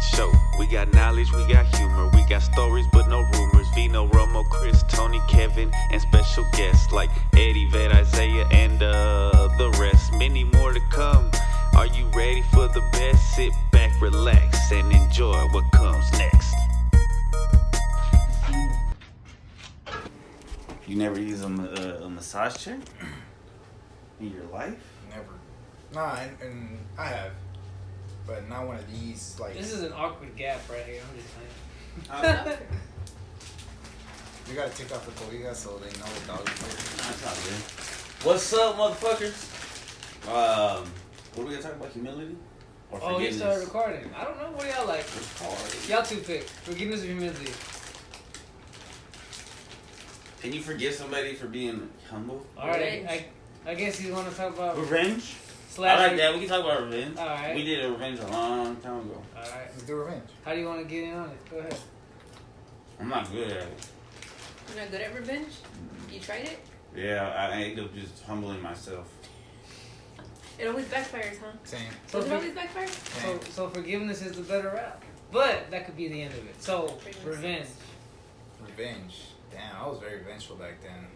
show. We got knowledge, we got humor, we got stories but no rumors. Vino, Romo, Chris, Tony, Kevin, and special guests like Eddie, Vet, Isaiah, and the rest. Many more to come. Are you ready for the best? Sit back, relax, and enjoy what comes next. You never use a massage chair in your life? Never. Nah, and I have. But not one of these, like... This is an awkward gap right here, I'm just saying. You gotta take off the cobija so they know the dog is here. That's not good. What's up, motherfuckers? What are we gonna talk about? Humility? Or Oh, you started recording. I don't know. What do y'all like? Y'all two pick. Forgiveness or humility? Can you forgive somebody for being humble? Alright, I guess you want to talk about... Revenge? Slash I like that. We can talk about revenge. Alright. We did a revenge a long time ago. Alright. Let's do revenge. How do you want to get in on it? Go ahead. I'm not good at it. You're not good at revenge? You tried it? Yeah, I end up just humbling myself. It always backfires, huh? Same. Does it always backfire? So forgiveness is the better route. But that could be the end of it. So, revenge. Revenge. Damn, I was very vengeful back then.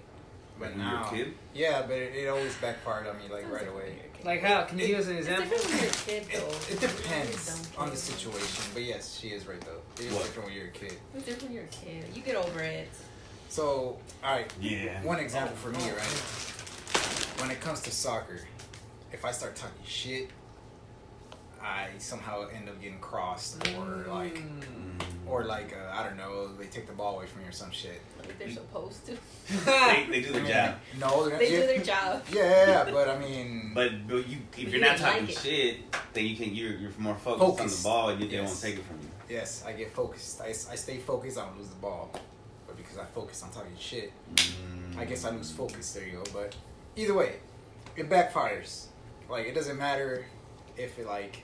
But when now... you were a kid? Yeah, but it always backfired on me, like, right away. Like how? Can you give us an example? It's different when you're a kid, though. It depends on the situation. But yes, she is right, though. It is different when you're a kid. It's different when you're a kid. You get over it. So, alright. Yeah. One example for me, right? When it comes to soccer, if I start talking shit, I somehow end up getting crossed or like I don't know, they take the ball away from me or some shit. Like they're supposed to. they do their job. No, they do their job. Yeah, but I mean, but you if you're not talking shit, then you're more focused on the ball, and they won't take it from you. Yes, I get focused. I stay focused. I don't lose the ball, but because I focus on talking shit, I guess I lose focus. There you go. But either way, it backfires. Like it doesn't matter if it like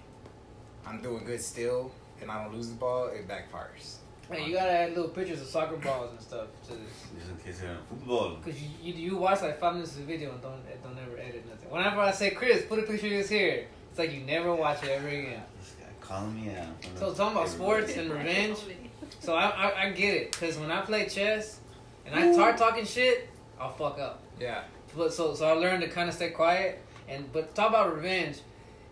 I'm doing good still and I don't lose the ball, it backfires. Hey, you gotta add little pictures of soccer balls and stuff to this. Just in case they're football. Cause you watch like 5 minutes of the video and don't ever edit nothing. Whenever I say Chris, put a picture of this here, it's like you never watch it ever again. This guy calling me out. So talking about sports and revenge. So I get it, cause when I play chess and I start talking shit, I'll fuck up. Yeah. But so I learned to kind of stay quiet. But talk about revenge.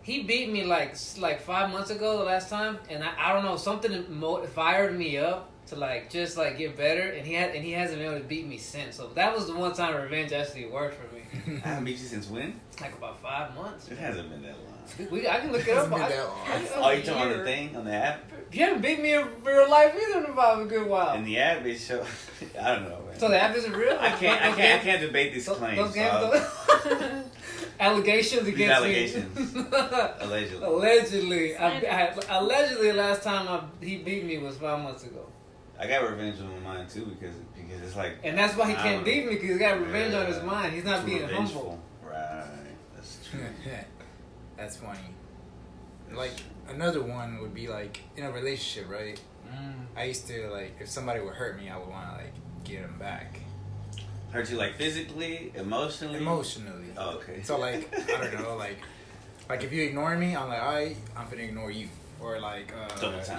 He beat me like 5 months ago the last time, and I don't know, something fired me up to just get better, and he hasn't been able to beat me since. So that was the one time revenge actually worked for me. I haven't beat you since when? Like about 5 months. It hasn't been that long. I can look it up. Oh, you talking about the thing on the app? You haven't beat me in real life either in about a good while. And the app is show. I don't know, man. So the app isn't real. I can't debate these claims. Those games, allegations against allegations. me. Allegedly. Allegedly. Allegedly, last time he beat me was 5 months ago. I got revenge on mine too because it's like. And that's why he can't beat me, because he's got revenge on his mind. He's not being revengeful. humble. Right. That's true. That's funny. Like another one would be like in a relationship, right? I used to like if somebody would hurt me, I would want to like get them back. Hurt you like physically, emotionally? Emotionally. Oh, okay. So like I don't know, like if you ignore me, I'm like, alright, I'm gonna ignore you. Or like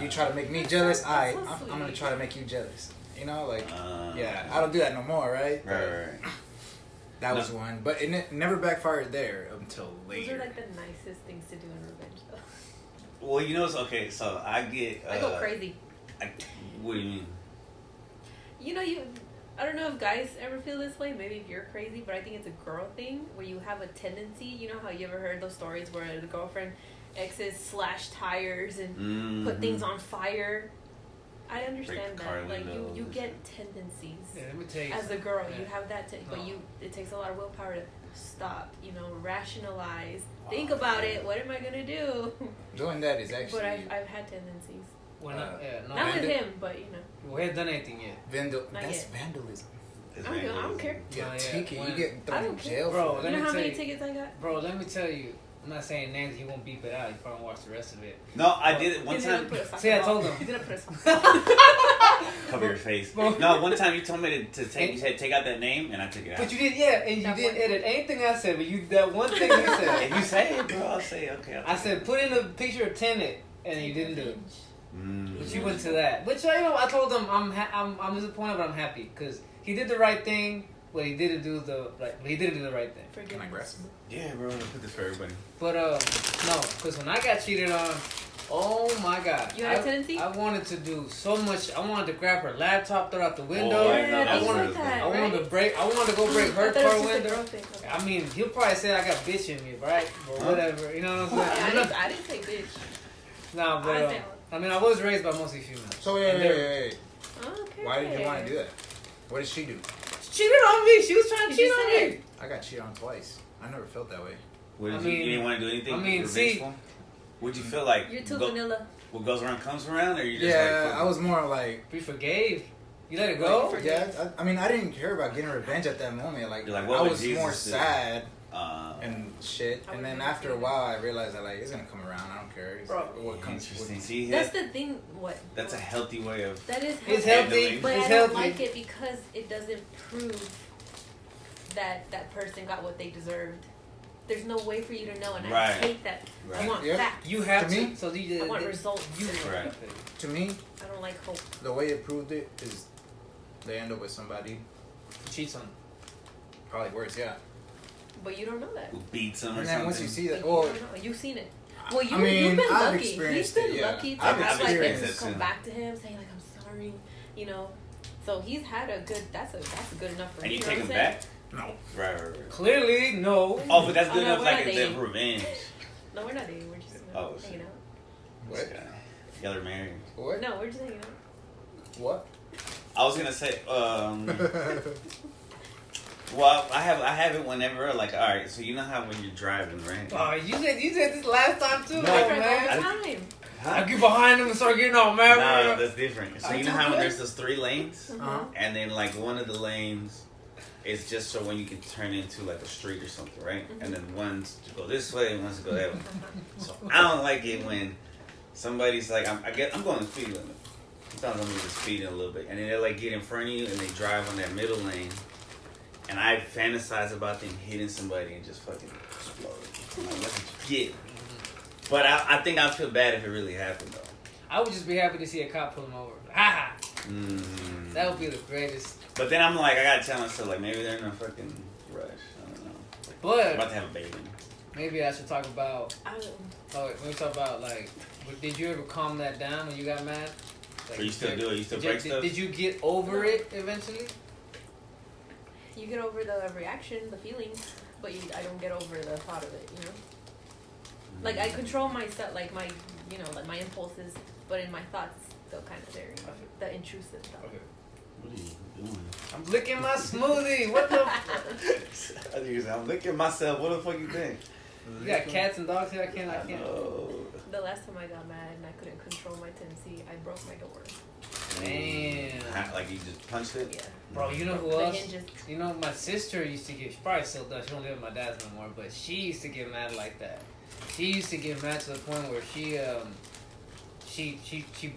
you try to make me jealous, I'm gonna try to make you jealous. You know, like yeah, I don't do that no more, right? Right. That was one, but it never backfired there until later. Those are like the nicest things to do in revenge, though. Well, you know, it's okay. So I get. I go crazy. What do you mean? You know, I don't know if guys ever feel this way. Maybe if you're crazy, but I think it's a girl thing where you have a tendency. You know how you ever heard those stories where the girlfriend exes slash tires and put things on fire. I understand that. Like you get tendencies. Yeah, let me tell you. As a girl, you have that, but it takes a lot of willpower to stop. You know, rationalize, think about it. What am I gonna do? Doing that is actually. But I've had tendencies. Not with him, but you know. We haven't done anything yet. That's vandalism. I don't care. Yeah, ticket. You get thrown in jail, bro. You know how many tickets I got? Bro, let me tell you. I'm not saying names. He won't beep it out. You probably watch the rest of it. No, I did it one time. See, I told him. He's gonna put a Cover your face. No, one time you told me to take. You said take out that name, and I took it out. But you did, yeah, and you didn't edit anything I said. But that one thing you said. If you say it, bro, I'll say it. Okay. I said put in a picture of Tenet, and you didn't do it. But you went to that. Which, I told him I'm disappointed, but I'm happy. Because he did the right thing, but he didn't do the right thing. Can I grab some? Yeah, bro. I'm gonna put this for everybody. But, no. Because when I got cheated on, oh my God. You had a tendency? I wanted to do so much. I wanted to grab her laptop, throw it out the window. I wanted to go break her I thought it was car just a window. girl thing. Okay. I mean, he'll probably say I got bitch in me, right? Or whatever. You know what I'm saying? I didn't say bitch. Nah, but I was raised by mostly females. So wait. Okay. Why did you want to do that? What did she do? She cheated on me. She was trying to cheat on me. I got cheated on twice. I never felt that way. You didn't want to do anything? See, would you feel like you're too vanilla? What goes around comes around, or you just I was more like we forgave. You let it go. Yeah, I mean, I didn't care about getting revenge at that moment. Like, I was Jesus more do? sad and shit. And then after a while, I realized that it's gonna come around. I don't care. What comes. Interesting. See, that's the thing. What? That's a healthy way of. That is. It's healthy. But it's I don't healthy. like it because it doesn't prove that person got what they deserved. There's no way for you to know, and I hate that. Right. I want facts. You have to me. Me? So I want results. Right. To me, I don't like hope. the way it proved it is they end up with somebody. Cheats on. Probably worse, yeah. But you don't know that. Who beats them or And something? then once you see You that, don't know. You've seen it. Well, you've been I've lucky. experienced He's been it, yeah. lucky to I've have experienced it, come too. back to him saying like I'm sorry, So he's had a good. That's a good enough for And him. you know take what him I'm back? No. Right. Clearly, no. Oh, but that's good no, enough, we're like not a dating. revenge. No, we're not dating. We're just hanging out. What? Y'all are married. What? No, we're just hanging out. What? I was gonna say, well, I have it whenever, all right. So you know how when you're driving, right? Oh, you said this last time too, No, I drive man. all the time. I get behind him and start getting all mad. No, that's different. So you know how when there's those 3 lanes, Uh-huh. and then like one of the lanes is just so when you can turn into like a street or something, right? And then one's to go this way and one's to go that way. So I don't like it when somebody's like, I'm going the speed limit. Sometimes I'm just speeding a little bit, and then they like get in front of you and they drive on that middle lane, and I fantasize about them hitting somebody and just fucking exploding. I'm like, what did you get? But I think I'd feel bad if it really happened though. I would just be happy to see a cop pull him over. Ha ha! Mm. That would be the greatest. But then I'm like, I gotta tell myself, like, maybe they're in a fucking rush. I don't know. I'm But about to have a baby. maybe I should talk about. I don't. Oh, wait, let me talk about did you ever calm that down when you got mad? So you still do it? You still break stuff? Did you get over it eventually? You get over the reaction, the feelings, but I don't get over the thought of it. Like I control myself, like my my impulses, but in my thoughts, still kind of there. The intrusive stuff. Okay. What are you doing? I'm licking my smoothie. What the? I'm licking myself. What the fuck you think? You got cats and dogs here. I can't. Oh. The last time I got mad and I couldn't control my tendency, I broke my door. Damn. Like you just punched it? Yeah. Bro, you know who The else? hinges. You know, my sister used to get. She probably still does. She don't live with my dad's no more, but she used to get mad like that. She used to get mad to the point where she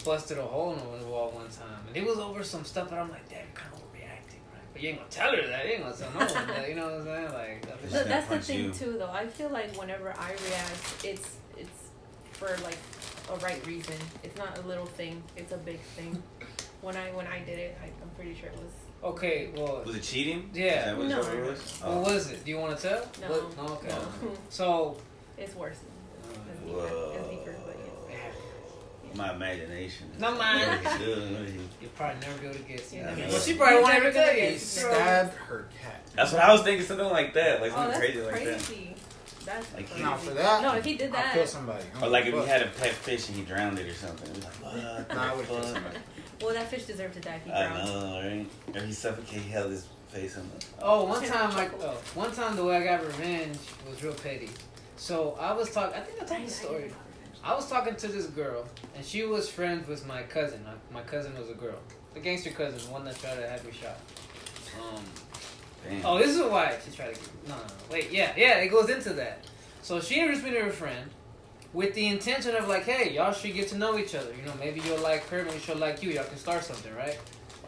busted a hole in the wall one time, and it was over some stuff. And I'm like, damn, you're kind of overreacting, right? But you ain't gonna tell her that. You ain't gonna tell no one that. You know what I'm saying? Like, That's the punch thing you. too, though. I feel like whenever I react, it's for like a right reason. It's not a little thing. It's a big thing. When I did it, I'm pretty sure it was. okay, well, Was it cheating? Yeah. Is that what No. it was? what was it? Do you want to tell? No. What? No, okay. No. So, It's worse. It's deeper. Whoa. It's deeper, but yes. My imagination. Not mine. What are you doing? you'll probably never be able to guess. Yeah. Well, she probably won't ever tell He you. stabbed her cat. That's what I was thinking. Something like that. Like Oh, something that's crazy like that. crazy. That's Like, crazy. Now for that, No, if he did I'll that. kill somebody. Or like if you had a pet fish and he drowned it or something. It was like, what? Nah, I the would kill fuck? somebody. Well, that fish deserved to die if he I drowned. know, right? Or he suffocated, he held his face on the. Oh, one time the way I got revenge was real petty. So I was talking. I think I told the story. I was talking to this girl, and she was friends with my cousin. My cousin was a girl, the gangster cousin, the one that tried to have me shot. Damn. Oh, this is why she tried to get. No. Wait, yeah, it goes into that. So she introduced me to her friend, with the intention of like, hey, y'all should get to know each other. You know, maybe you'll like her, maybe she'll like you. Y'all can start something, right?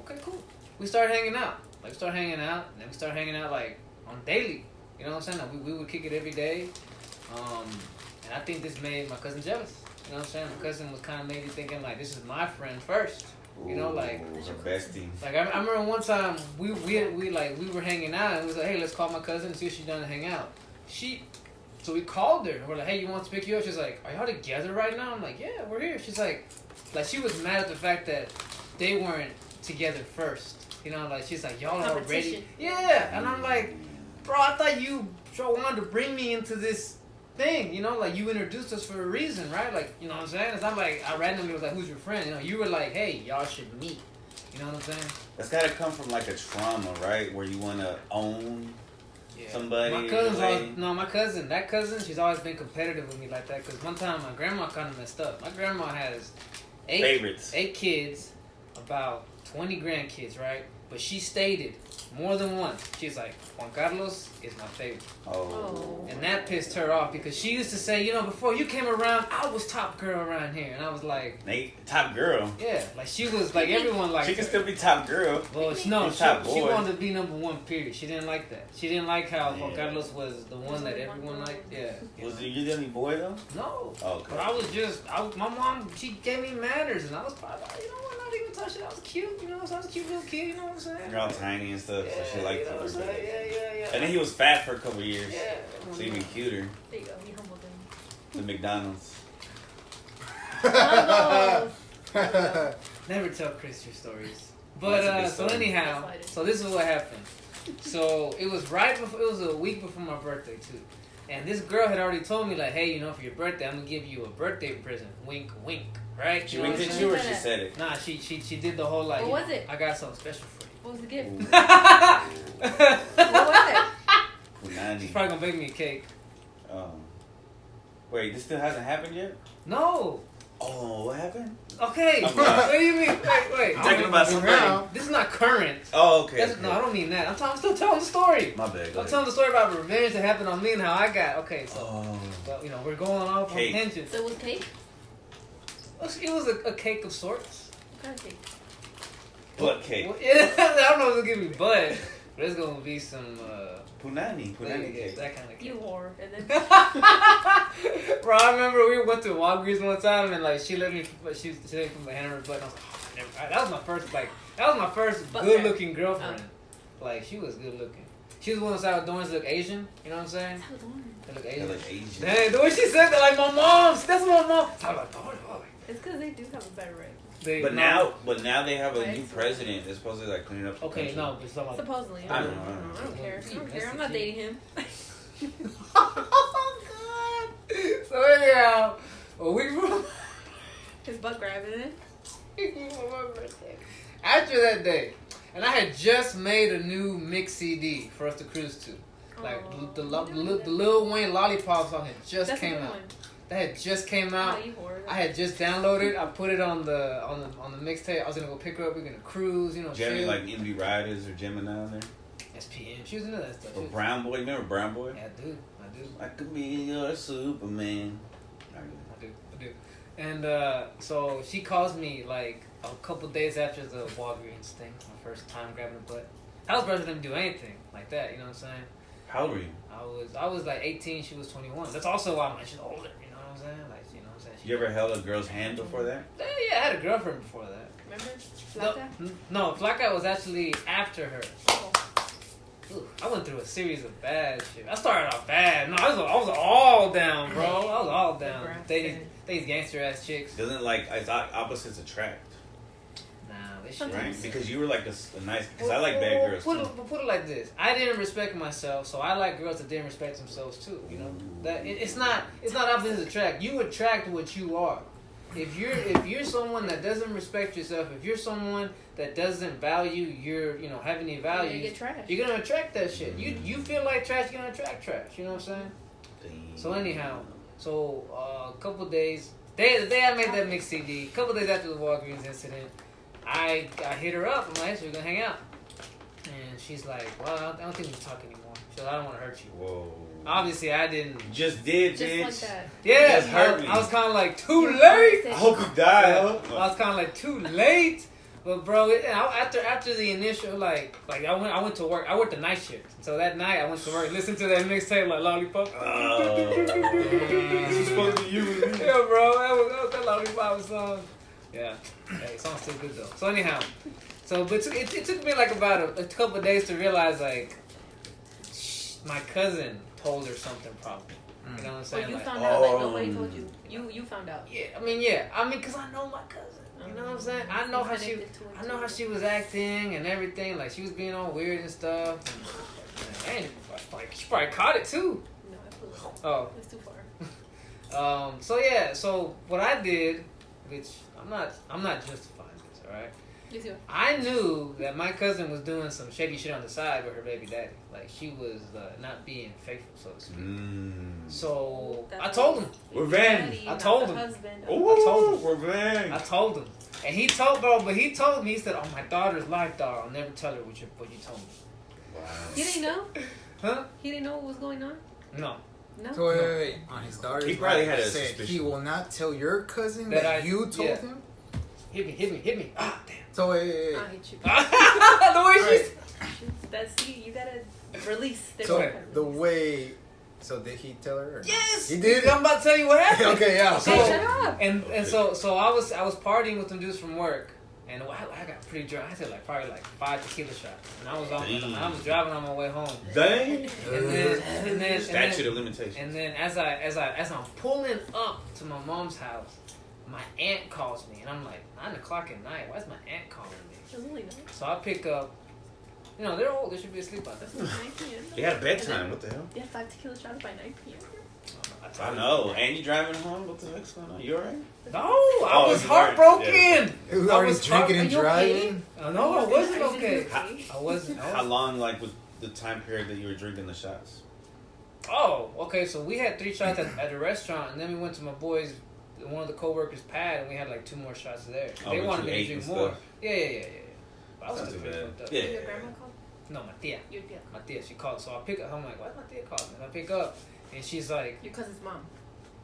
Okay, cool. We start hanging out. And then we start hanging out like on daily. You know what I'm saying? Like, we would kick it every day. And I think this made my cousin jealous. You know what I'm saying? My cousin was kind of maybe thinking like, this is my friend first. You know, like her bestie. Like I remember one time we were hanging out and we was like, hey, let's call my cousin and see if she's done to hang out. So we called her. We're like, hey, you want to pick you up? She's like, are y'all together right now? I'm like, yeah, we're here. She's like she was mad at the fact that they weren't together first. You know, like she's like, y'all are already. Yeah, and I'm like, bro, I thought you wanted to bring me into this thing, you know, like you introduced us for a reason, right? Like, you know what I'm saying? It's not like I randomly was like, who's your friend? You know, you were like, hey, y'all should meet. You know what I'm saying? That's gotta come from like a trauma, right? Where you wanna own somebody. My cousin, that cousin, she's always been competitive with me like that. Cause one time my grandma kind of messed up. My grandma has eight kids, about 20 grandkids, right? But she stated more than once, she's like, Juan Carlos is my favorite. Oh. And that pissed her off because she used to say, you know, before you came around, I was top girl around here. And I was like... Top girl? Yeah, like she was, like everyone like... She can still be top girl. Well, she wanted to be number one, period. She didn't like that. She didn't like how Juan Carlos was the one that everyone liked. Yeah. Was you the only boy, though? No. Oh, okay. But I was just... my mom, she gave me manners and I was probably like, you know what, not even touch it. I was cute, you know, so I was a cute little kid, you know what I'm saying? You're all tiny and stuff, so she liked you know it. what I'm saying? Yeah. And then he was fat for a couple years. Yeah. So even cuter. There you go. He humbled him. The McDonald's. Never tell Chris your stories. But so anyhow, so this is what happened. So it was it was a week before my birthday too. And this girl had already told me like, hey, you know, for your birthday, I'm gonna give you a birthday present. Wink, wink. Right? She winked at you or she said it? Nah, she did the whole like. What was it? I got something special for you. What was the gift? What was it? She's probably gonna bake me a cake. Wait, this still hasn't happened yet? No. Oh, what happened? Okay. What do you mean? Wait. You're talking about somebody. This is not current. Oh, okay. No, I don't mean that. I'm still telling the story. My bad. I'm telling the story about revenge that happened on me and how I got. Okay, so. Oh. But, you know, we're going off on tangents. So it was cake? It was a cake of sorts. What kind of cake? Butt cake. Well, yeah, I don't know if it's gonna be butt, but it's gonna be some punani cake. That kind of cake. You whore. And then Bro, I remember we went to Walgreens one time and like she let me put my hand on her butt and I was like, oh, that was my first good looking girlfriend. Like she was good looking. She was one of those Salvadorans that look Asian, you know what I'm saying? They look Asian. Dang, the way she said that, like my mom's. That's my mom. it's because they do have a better rate. But now they have a new president that's supposed to like clean up. Okay, no, but supposedly. I don't know. I don't care. I'm not dating him. Oh God. So anyhow, a week from his butt grabbing it. After that day, and I had just made a new mix CD for us to cruise to. Like the Lil Wayne Lollipop song had just came out. That had just came out. I had just downloaded. I put it on the mixtape. I was gonna go pick her up. We're gonna cruise. You know, Jeremy like MD Riders or Gemini on there. SPM. She was into that stuff. Or Brown Boy. Remember Brown Boy? Yeah, I do. I could be your Superman. I do. And so she calls me like a couple days after the Walgreens thing. My first time grabbing a butt. I was ready for them to do anything like that. You know what I'm saying? How old were you? I was like 18. She was 21. That's also why she's older. You know what I'm saying? Like, you know what I'm saying? You ever held a girl's hand before that? Yeah, I had a girlfriend before that. Remember? Flaca? No, Flaca was actually after her. Oh. Ooh, I went through a series of bad shit. I started off bad. No, I was all down, bro. I was all down. These gangster ass chicks. I thought opposites attract. Nah, this shit. Right? Because you were like a nice. Because I like bad girls too. Put it like this: I didn't respect myself, so I like girls that didn't respect themselves too. You know that it's not opposites attract. You attract what you are. If you're someone that doesn't respect yourself, if you're someone that doesn't value your, have any values, you're gonna attract that shit. You feel like trash, you're gonna attract trash. You know what I'm saying? So anyhow, a couple days, the day I made that mix CD, a couple days after the Walgreens incident, I hit her up. I'm like, hey, we're gonna hang out, and she's like, well, I don't think we can talk anymore. She goes, I don't want to hurt you. Whoa. Obviously, I didn't. Just did, just bitch. like that. Yeah, just hurt me. I was kind of like, too late. I hope you die. I was kind of like, too late. But bro, after the initial I went to work. I worked the night shift, so that night I went to work, listened to that mixtape like Lollipop. This is supposed to be you. Yeah, bro, that 25 song. Yeah. Hey, song's still good though. So anyhow, but it took me like about a couple of days to realize like my cousin told her something probably. You know what I'm So saying? you Like, found out, like nobody told you. You found out. yeah, I mean, cause I know my cousin. You know what I'm saying? I know how she was acting and everything. Like she was being all weird and stuff. And she probably caught it too. No, I flew. Oh. It's too far. So what I did, which I'm not justifying this, all right? You too. I knew that my cousin was doing some shady shit on the side with her baby daddy. Like she was not being faithful, so to speak. So I told him. Revenge. I told him. Husband. Ooh, I told him. revenge. I told him, and he told me, he said, "Oh, my daughter's life, dog. I'll never tell her what you told me." Wow. He didn't know. Huh? He didn't know what was going on. No. No. So wait. On his daughter's He probably life, had a said suspicion. he will not tell your cousin That that I- you told yeah. him. Hit me. Ah, damn. So wait. I hate you. The way she's. That's you gotta release. There's So no kind of the release. way. So did he tell her? Or Yes. He did? I'm about to tell you what happened. Okay, yeah. So, Hey, shut up. and so I was partying with some dudes from work, and I got pretty drunk. I had probably 5 tequila shots, and I was driving on my way home. Dang. And then Statute of limitations. And then as I'm pulling up to my mom's house, my aunt calls me, and I'm like 9:00 at night. Why is my aunt calling me? It was really nice. So I pick up. You know they're old. They should be asleep by That's then. 9 p.m. They had a bedtime. What the hell? Yeah, 5 tequila shots by 9 p.m. I know. And you driving home? What the heck's going on? You alright? No, I Oh, was you weren't. heartbroken. Yeah. He was already was drinking and Are you okay? driving. No, I wasn't Are you okay. okay? I wasn't. How long, like, was the time period that you were drinking the shots? Oh, okay. So we had 3 shots at the restaurant, and then we went to my boys, one of the coworkers' pad, and we had 2 more shots there. Oh, They but wanted you me to ate drink and more. stuff. Yeah. But I was Not still too pretty bad. fucked up. Yeah. Your grandma called? No, my tia. Your She called. So I pick up. I'm like, why's my tia calling me? And I pick up, and she's like, Your cousin's mom.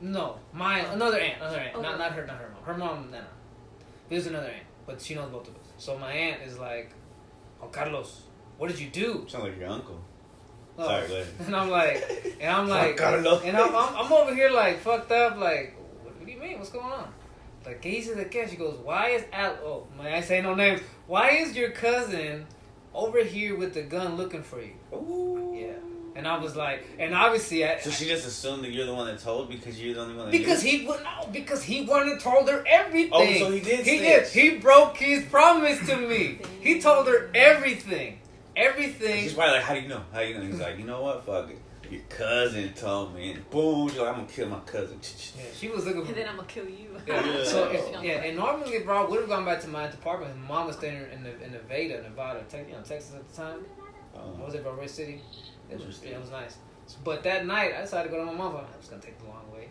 no, another aunt. Okay. Not her mom. Her mom, no. There's another aunt, but she knows both of us. So my aunt is like, oh, Carlos, what did you do? Sound like your uncle. Oh. Sorry, go ahead. And I'm like, Carlos. and I'm over here fucked up, what do you mean? What's going on? Like, ¿qué hice de qué? She goes, why is may I say no names? Why is your cousin over here with the gun looking for you? Ooh. Yeah. And I was like, and obviously, So she just assumed that you're the one that told because you're the only one that because knew? he wouldn't have told her everything. Oh, so he did He snitch. did. He broke his promise to me. He told her everything. She's probably like, how do you know? He's like, you know what? Fuck it. Your cousin told me. And boom, she's like, I'm going to kill my cousin. Yeah, she was looking for And then I'm gonna kill you. Yeah. So and normally, bro, would have gone back to my apartment. My mom was staying in Nevada, Texas at the time. What was it, bro? Red City. It was nice. But that night, I decided to go to my mom's. I was gonna take the long way,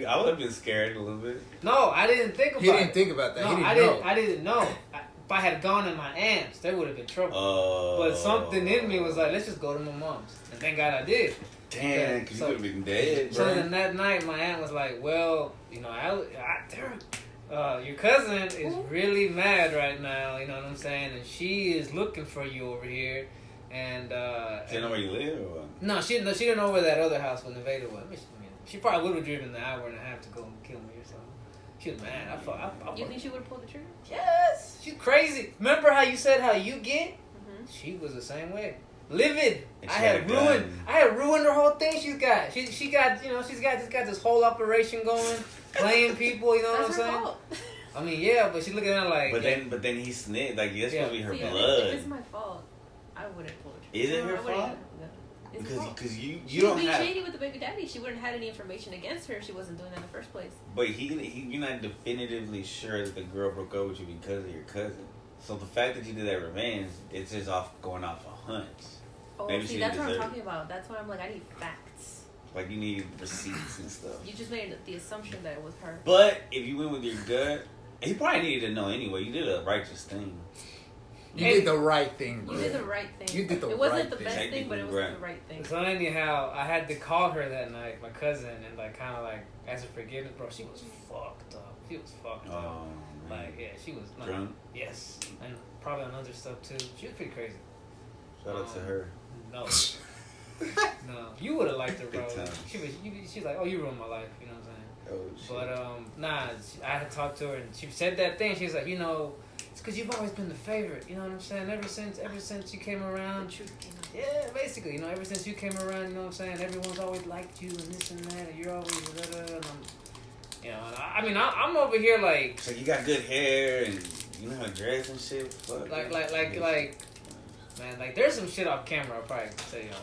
I would have been scared a little bit. No, I didn't think about it. He didn't think about that. No, He didn't I know. didn't. I didn't know. If I had gone to my aunt's, there would have been trouble. But something in me was like, let's just go to my mom's. And thank God I did. Damn, because So- you would have been dead, So bro. then that night, my aunt was like, well, your cousin is really mad right now, you know what I'm saying? And she is looking for you over here. And, She didn't know where you live or what? no, she didn't know where that other house with Nevada was. I mean, she probably would have driven the hour and a half to go and kill me or something. She was mad. You think she would have pulled the trigger? Yes, she's crazy. Remember how you said how you get? Mm-hmm. She was the same way. Livid. And I she had had a ruined. gun. I had ruined her whole thing. She got got this whole operation going, playing people. You know what I'm That's her saying? fault. I mean, yeah, but she looking at it like. But then he snitched. Like, that's Yeah. supposed to be her See, blood. If it's my fault, I wouldn't pull the trigger. Is it her I wouldn't- fault? No. It's her fault. Because you She don't was being have. shady with the baby daddy. She wouldn't have had any information against her if she wasn't doing that in the first place. But you're not definitively sure that the girl broke up with you because of your cousin. So the fact that you did that revenge, it's just going off a hunch. Oh, Maybe see, she that's what I'm deserved talking about. That's why I'm like, I need facts. Like, you need receipts and stuff. You just made the assumption that it was her. But if you went with your gut, he probably needed to know anyway. You did a righteous thing. You did the right thing, bro. You did the right thing. You did the It wasn't right the thing. best thing, but it was Technically, the right thing. So anyhow, I had to call her that night, my cousin, and kind of ask her forgiveness, bro. She was fucked up. She was fucked up. Oh, man. Yeah, she was not. Drunk? Yes, and probably on other stuff too. She was pretty crazy. Shout out to her. No. No, you would have liked her, bro. Big time. She's like, oh, you ruined my life. You know what I'm saying? Oh, shit. But I had talked to her and she said that thing. She was like, you know, it's because you've always been the favorite. You know what I'm saying? Ever since you came around. Yeah, basically, you know, ever since you came around, you know what I'm saying? Everyone's always liked you and this and that, and you're always and I'm, you know. And I'm over here like. So you got good hair and you know how to dress and shit. Fuck. Like, man, like there's some shit off camera. I'll probably say, you know,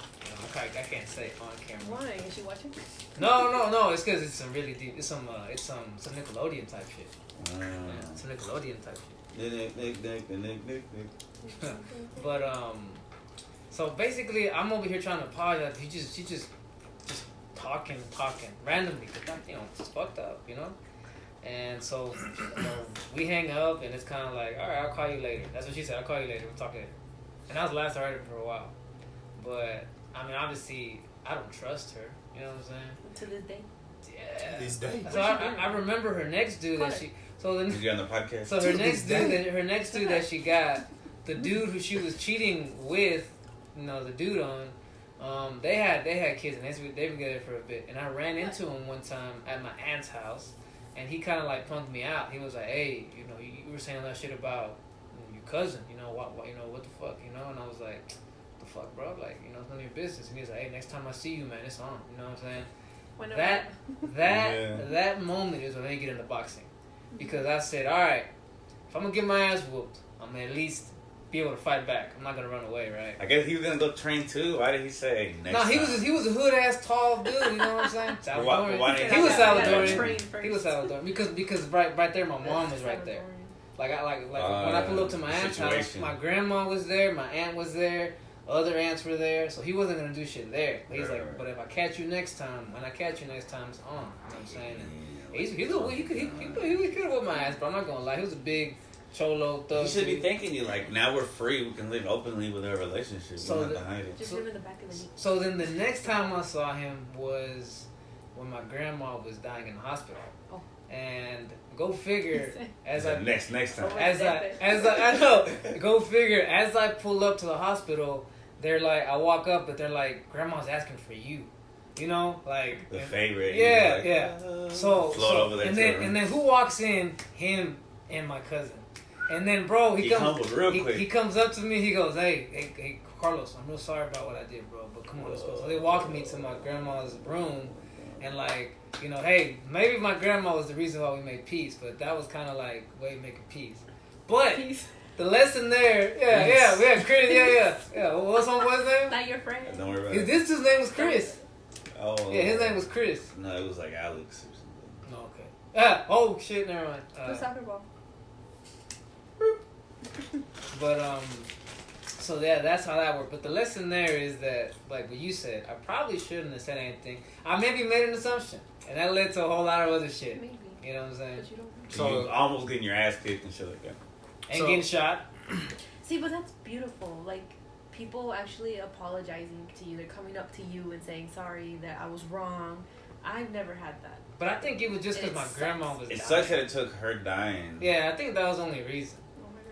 I can't say it on camera. Why? Is she watching? No. It's because it's some really deep. It's some Nickelodeon type shit. Yeah, some Nickelodeon type shit. But so basically, I'm over here trying to apologize. She just talking randomly, cause you know, it's fucked up, you know. And so, you know, we hang up, and it's kind of like, all right, I'll call you later. That's what she said. I'll call you later. We'll talk later. And that was the last I heard of her for a while. But I mean, obviously, I don't trust her. You know what I'm saying? To this day. Yeah. These days. So I remember her next dude that she. So then. Did you on the podcast? So her next dude that she got, the dude who she was cheating with, you know, the dude on, they had kids and they've been together for a bit. And I ran into him one time at my aunt's house, and he kind of like punked me out. He was like, "Hey, you know, you were saying all that shit about your cousin. You know what the fuck, you know?" And I was like, "What the fuck, bro? Like, you know, it's none of your business." And he was like, "Hey, next time I see you, man, it's on." You know what I'm saying? That moment is when they get into boxing, because I said, all right, if I'm gonna get my ass whooped, I'm gonna at least be able to fight back. I'm not gonna run away, right? I guess he was gonna go train too. Why did he say next time? He was a hood ass tall dude. You know what I'm saying? Salvadorian. Why didn't He was he Salvadorian. He was Salvadorian because right there, my mom was right there. Like when I pulled up to my aunt's house, my grandma was there, my aunt was there, other aunts were there, so he wasn't gonna do shit there. But he's like, but if I catch you next time, it's on. You know what I'm saying? And he could have whooped my ass, but I'm not gonna lie, he was a big cholo thug. You should be thinking, you like, now we're free, we can live openly with our relationship. So we don't have to hide it. Just live in the back of the knee. So then the next time I saw him was when my grandma was dying in the hospital. Oh. And go figure, as I next time. as I know, go figure, as I pull up to the hospital, they're like, I walk up, but they're like, grandma's asking for you. You know, like the favorite. Yeah, like, yeah. So over there and then who walks in? Him and my cousin. And then, bro, he comes real quick. He comes up to me. He goes, hey, Carlos, I'm real sorry about what I did, bro. But come on, let's go. So they walked me to my grandma's room, and like, you know, hey, maybe my grandma was the reason why we made peace, but that was kind of like way making peace. But the lesson there, Chris, yeah. What song was name? Not your friend. Don't worry about it. This dude's name was Chris. Oh. Yeah, his name was Chris. No, it was like Alex or something. No, okay. Oh shit, never mind. The soccer ball. But so yeah, that's how that worked. But the lesson there is that, like what you said, I probably shouldn't have said anything. I maybe made an assumption, and that led to a whole lot of other shit. Maybe. You know what I'm saying? But you don't. So you almost getting your ass kicked and shit like that. And getting shot. See, but that's beautiful. Like, people actually apologizing to you. They're coming up to you and saying, sorry that I was wrong. I've never had that. But I think it was just because my grandma was dying. It sucks that it took her dying. Yeah, I think that was the only reason.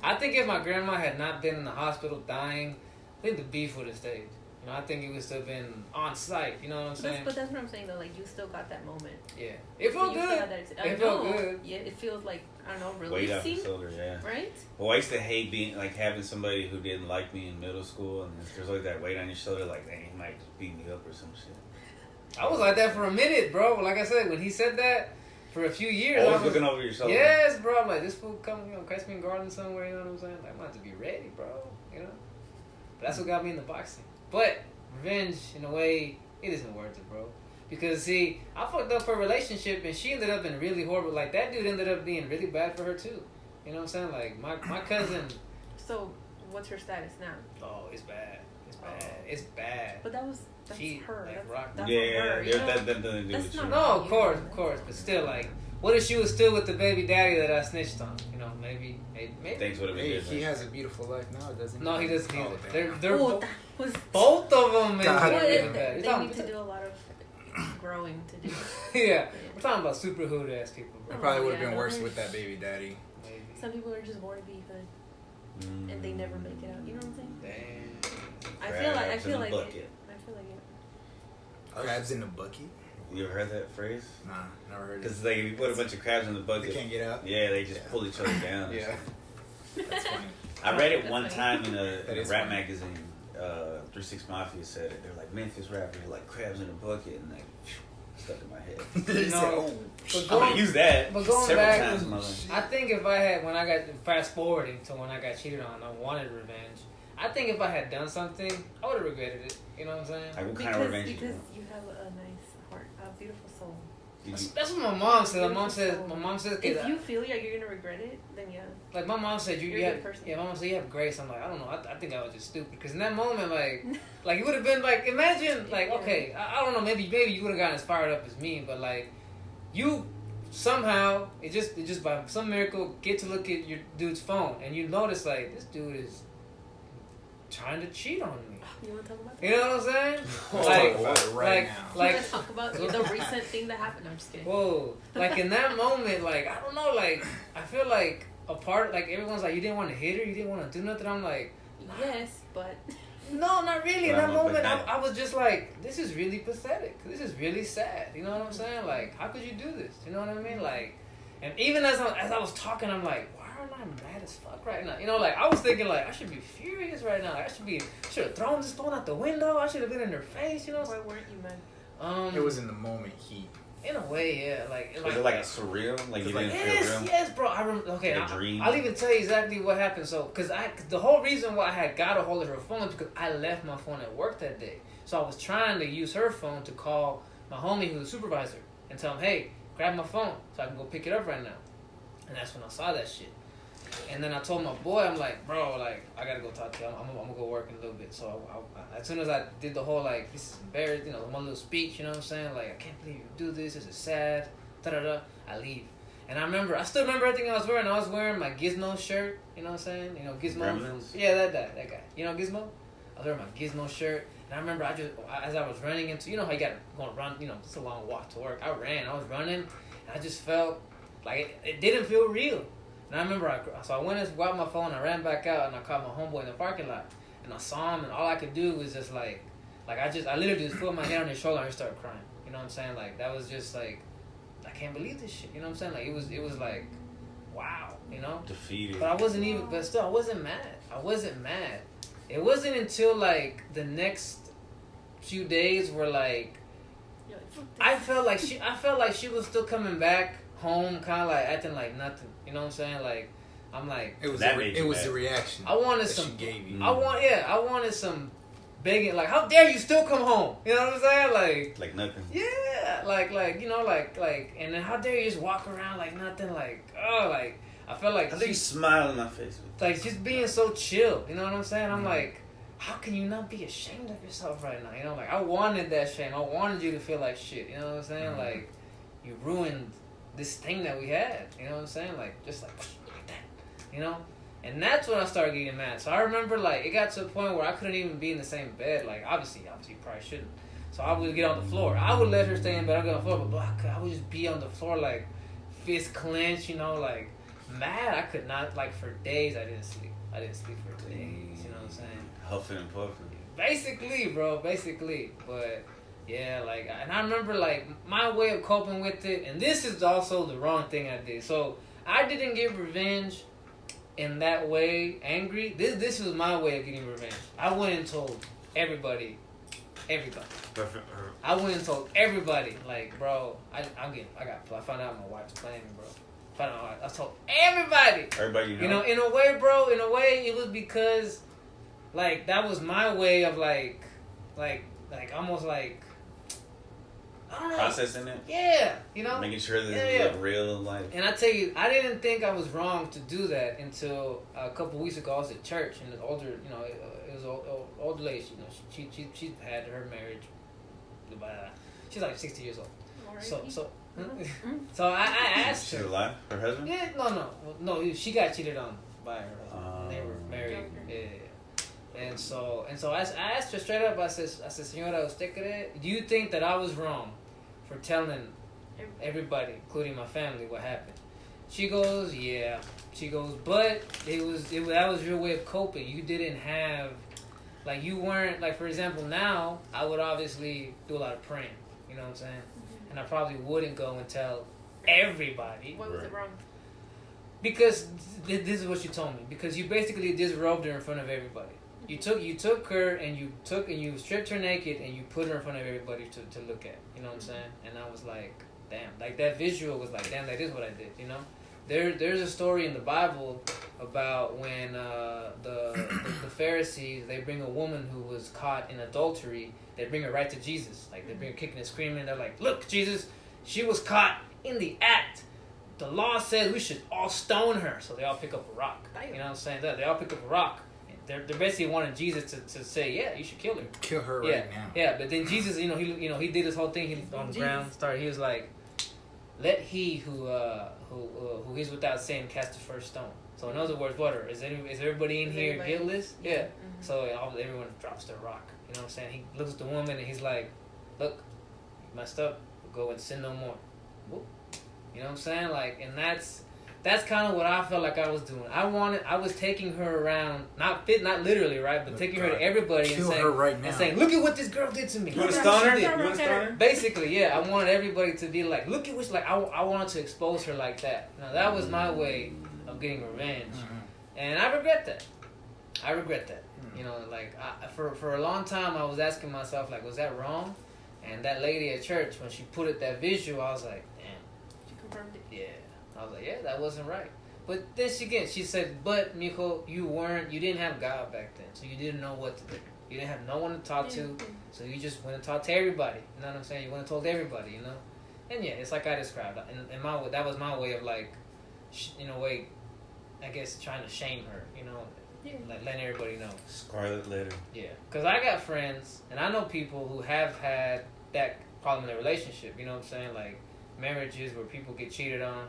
I think if my grandma had not been in the hospital dying, I think the beef would have stayed. You know, I think it would still have been on site. You know what I'm saying? But that's what I'm saying, though. Like, you still got that moment. Yeah. It felt good. It felt good. Yeah, it feels like, I don't know, Weight off releasing. the shoulder, yeah. Right? Well, I used to hate being, like, having somebody who didn't like me in middle school, and there's always that weight on your shoulder, like, dang, he might just beat me up or some shit. I was like that for a minute, bro. Like I said, when he said that, for a few years, Always I was looking over your shoulder. Yes, bro. I'm like, this fool come, catch me in garden somewhere. You know what I'm saying? Like, I'm about to be ready, bro. You know. But that's what got me into boxing. But revenge, in a way, it isn't worth it, bro. Because see, I fucked up her relationship, and she ended up being really horrible. Like that dude ended up being really bad for her too. You know what I'm saying? Like my cousin. So, what's her status now? Oh, it's bad. It's bad. It's bad. But that's she, her. like, That's yeah, her. that doesn't do That's with not you. No, of course, but still, like, what if she was still with the baby daddy that I snitched on? You know, maybe. Things would have been Hey, different. he has a beautiful life now, doesn't he? No, he doesn't Oh, either. damn. They're Oh, that was. both of them. God, They need to do a lot of growing to do. Yeah, we're talking about super hood ass people, bro. It probably would have yeah, been worse those- with that baby daddy. Maybe. Some people are just born to be hood, and they never make it out. You know what I'm saying? Damn. I feel like Crabs in a it. bucket. I feel like it. Crabs in a bucket? You ever heard that phrase? Nah, never heard it. Because like, if you put a bunch of crabs in the bucket, They can't get up. yeah, they just pull each other down. or Yeah. something. That's funny. I read it That's one funny. time in a That is rap funny. magazine. 3-6 Mafia said it. They're like Memphis rappers are like crabs in a bucket, and like stuck in my head. He You said, know, "Oh, but I'm gonna going, use that but going several back, times in my life. I think if I had, when I got, fast forwarding to when I got cheated on, I wanted revenge. I think if I had done something, I would have regretted it. You know what I'm saying? Like what kind Because, of revenge you because want? you have a nice heart, a beautiful soul. Did you- That's what my mom said. My mom says, If you feel like you're gonna regret it, then yeah. like my mom said, You're a have, good person. yeah, my mom said you have grace. I'm like, I don't know. I think I was just stupid because in that moment, like it would have been like, imagine, like, Yeah. okay, I don't know, maybe you would have gotten as fired up as me, but like, you somehow it just by some miracle get to look at your dude's phone and you notice like this dude is trying to cheat on me. You wanna talk about that? You know what I'm saying? We'll Like, talk about it right like, now. You like, wanna talk about the recent thing that happened? I'm just kidding. whoa, like in that moment, like I don't know, like I feel like a part, like everyone's like, you didn't want to hit her, you didn't want to do nothing. I'm like, Yes, but no, not really. In But that I'm- but moment, that- I was just like, this is really pathetic. This is really sad. You know what I'm saying? Like, how could you do this? You know what I mean? Like, and even as I was talking, I'm like, why am I mad as fuck right now? You know, like I was thinking like I should be furious right now. Like, I should have thrown this phone out the window. I should have been in her face. You know? why weren't you mad? It was in the moment heat. in a way, yeah. Like, Was it like a surreal? Like you Like, didn't yes, feel real? yes, bro. Okay, Like a dream? I'll even tell you exactly what happened. So, cause the whole reason why I had got a hold of her phone is because I left my phone at work that day. So I was trying to use her phone to call my homie who's a supervisor and tell him, hey, grab my phone so I can go pick it up right now. And that's when I saw that shit. And then I told my boy, I'm like, bro, like, I gotta go talk to you. I'm gonna go work in a little bit. So I, as soon as I did the whole, like, this is embarrassing, you know, my little speech, you know what I'm saying? Like, I can't believe you do this. This is sad. Da-da-da. I leave. And I still remember everything I was wearing. I was wearing my Gizmo shirt, you know what I'm saying? You know, Gizmo. Gremlins? Yeah, that guy. You know Gizmo? I was wearing my Gizmo shirt. And I remember as I was running into, you know how you gotta go and run, you know, it's a long walk to work. I was running, and I just felt like it didn't feel real. And I remember, so I went and grabbed my phone, I ran back out, and I caught my homeboy in the parking lot. And I saw him, and all I could do was just I literally just put my hand on his shoulder and just started crying. You know what I'm saying? Like, that was just like, I can't believe this shit. You know what I'm saying? Like, it was like, wow, you know? Defeated. But still, I wasn't mad. It wasn't until, like, the next few days where, like, You're like, "Fuck this." I felt like she was still coming back home, kind of like acting like nothing. You know what I'm saying? Like, I'm like, It was That made you mad. the reaction. I wanted that some. she gave you. Mm. I wanted some begging. Like, how dare you still come home? You know what I'm saying? Like nothing. Yeah, like you know, like, and then how dare you just walk around like nothing? Like, oh, like I felt like How do you smile in my face? like just being so chill. You know what I'm saying? I'm like, how can you not be ashamed of yourself right now? You know, like I wanted that shame. I wanted you to feel like shit. You know what I'm saying? Like, you ruined this thing that we had. You know what I'm saying? Like, just like that. You know? And that's when I started getting mad. So I remember, like, it got to a point where I couldn't even be in the same bed. Like, obviously, you probably shouldn't. So I would get on the floor. I would let her stay in bed. I'd get on the floor, but I would just be on the floor, like, fist clenched, you know, like, mad. I could not, like, for days, I didn't sleep. I didn't sleep for days, you know what I'm saying? Huffing and puffing. Basically, bro, But, yeah, like, and I remember, like, my way of coping with it, and this is also the wrong thing I did. So, I didn't get revenge in that way, angry. This was my way of getting revenge. I went and told everybody. I went and told everybody, like, bro, I found out my wife's playing me, bro. I told everybody. Everybody You know, in a way, bro, it was because, like, that was my way of, like almost like, I don't know. processing it. Yeah, you know? Making sure that Yeah, it's yeah. like real life. And I tell you, I didn't think I was wrong to do that until a couple weeks ago. I was at church, and this older, you know, it was an older lady. You know, she had her marriage. She's like 60 years old. Alright. So I asked She's her. alive? Her husband? Yeah, no. She got cheated on by her husband. They were married. Okay. Yeah. And so I asked her straight up. I said, Señora, ¿usted cree? Do you think that I was wrong for telling everybody, including my family, what happened? She goes, yeah. She goes, but that was your way of coping. You didn't have, like, you weren't, like, for example, now I would obviously do a lot of praying. You know what I'm saying? and I probably wouldn't go and tell everybody. What was it wrong? Because this is what you told me. Because you basically disrobed her in front of everybody. You took her and you stripped her naked and you put her in front of everybody to look at. You know what I'm saying? And I was like, damn. Like that visual was like, damn, that is what I did. You know? There's a story in the Bible about when the Pharisees, they bring a woman who was caught in adultery, they bring her right to Jesus. Like they bring her kicking and screaming. They're like, look, Jesus, she was caught in the act. The law says we should all stone her. So they all pick up a rock. You know what I'm saying? They all pick up a rock. They're basically wanting Jesus to say, yeah, you should kill her. Kill her right now. Yeah, but then Jesus, he did his whole thing. He on the ground, he was like, let he who is without sin cast the first stone. So in other words, is everybody in here guiltless? Yeah. Mm-hmm. So everyone drops their rock. You know what I'm saying? He looks at the woman and he's like, look, you messed up. Go and sin no more. Whoop. You know what I'm saying? Like, and that's kind of what I felt like I was doing. I was taking her around, not literally, right, but taking her to everybody and saying, her right now. and saying, look at what this girl did to me. You want to stone her? You want to stone her? Basically, yeah. I wanted everybody to be like, look at which, like, I wanted to expose her like that. Now, that was my way of getting revenge. Mm-hmm. And I regret that. Mm-hmm. You know, like, for a long time, I was asking myself, like, was that wrong? And that lady at church, when she put it that visual, I was like, damn. She confirmed it. Yeah. I was like, yeah, that wasn't right. But then she said, but Mijo, you didn't have God back then, so you didn't know what to do. You didn't have no one to talk to, so you just went and talked to everybody. You know what I'm saying? You went and told everybody, you know? And yeah, it's like I described. And that was my way of like, in a way, I guess trying to shame her, you know? Yeah. Like letting everybody know. Scarlet letter. Yeah. Because I got friends, and I know people who have had that problem in their relationship, you know what I'm saying? Like marriages where people get cheated on.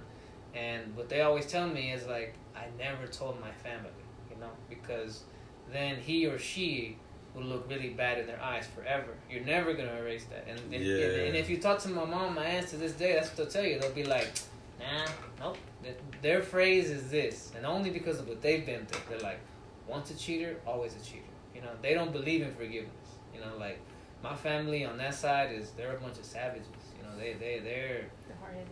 And what they always tell me is like, I never told my family, you know, because then he or she will look really bad in their eyes forever. You're never going to erase that. And if you talk to my mom, my aunts to this day, that's what they'll tell you. They'll be like, nah, nope. Their phrase is this. And only because of what they've been through. They're like, once a cheater, always a cheater. You know, they don't believe in forgiveness. You know, like my family on that side they're a bunch of savages. You know, they're hard-headed.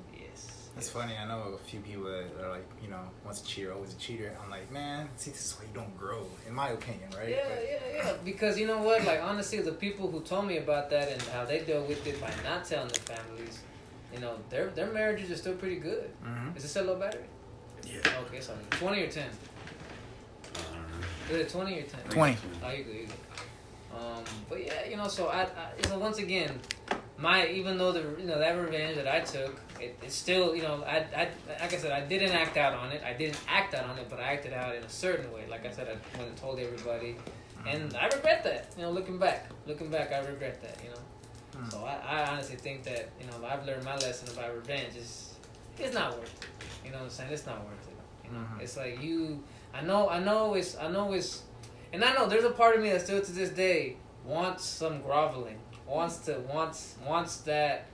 That's funny. I know a few people that are like, you know, once a cheater, always a cheater. I'm like, man, see, this is why you don't grow, in my opinion, right? Yeah. Because you know what? Like, honestly, the people who told me about that and how they dealt with it by not telling their families, you know, their marriages are still pretty good. Mm-hmm. Is this a low battery? Yeah. Okay, so 20 or 10? Is it 20 or 10? 20. Oh, you're good. But yeah, you know, so so once again, even though that revenge that I took, it's still, you know, I like I said, I didn't act out on it. I didn't act out on it, but I acted out in a certain way. Like I said, I went and told everybody, and I regret that. You know, looking back, I regret that. You know, so I honestly think that, you know, I've learned my lesson about revenge. It's not worth it. You know what I'm saying? It's not worth it. You know, it's like I know it's, and I know there's a part of me that still to this day wants some groveling. Wants that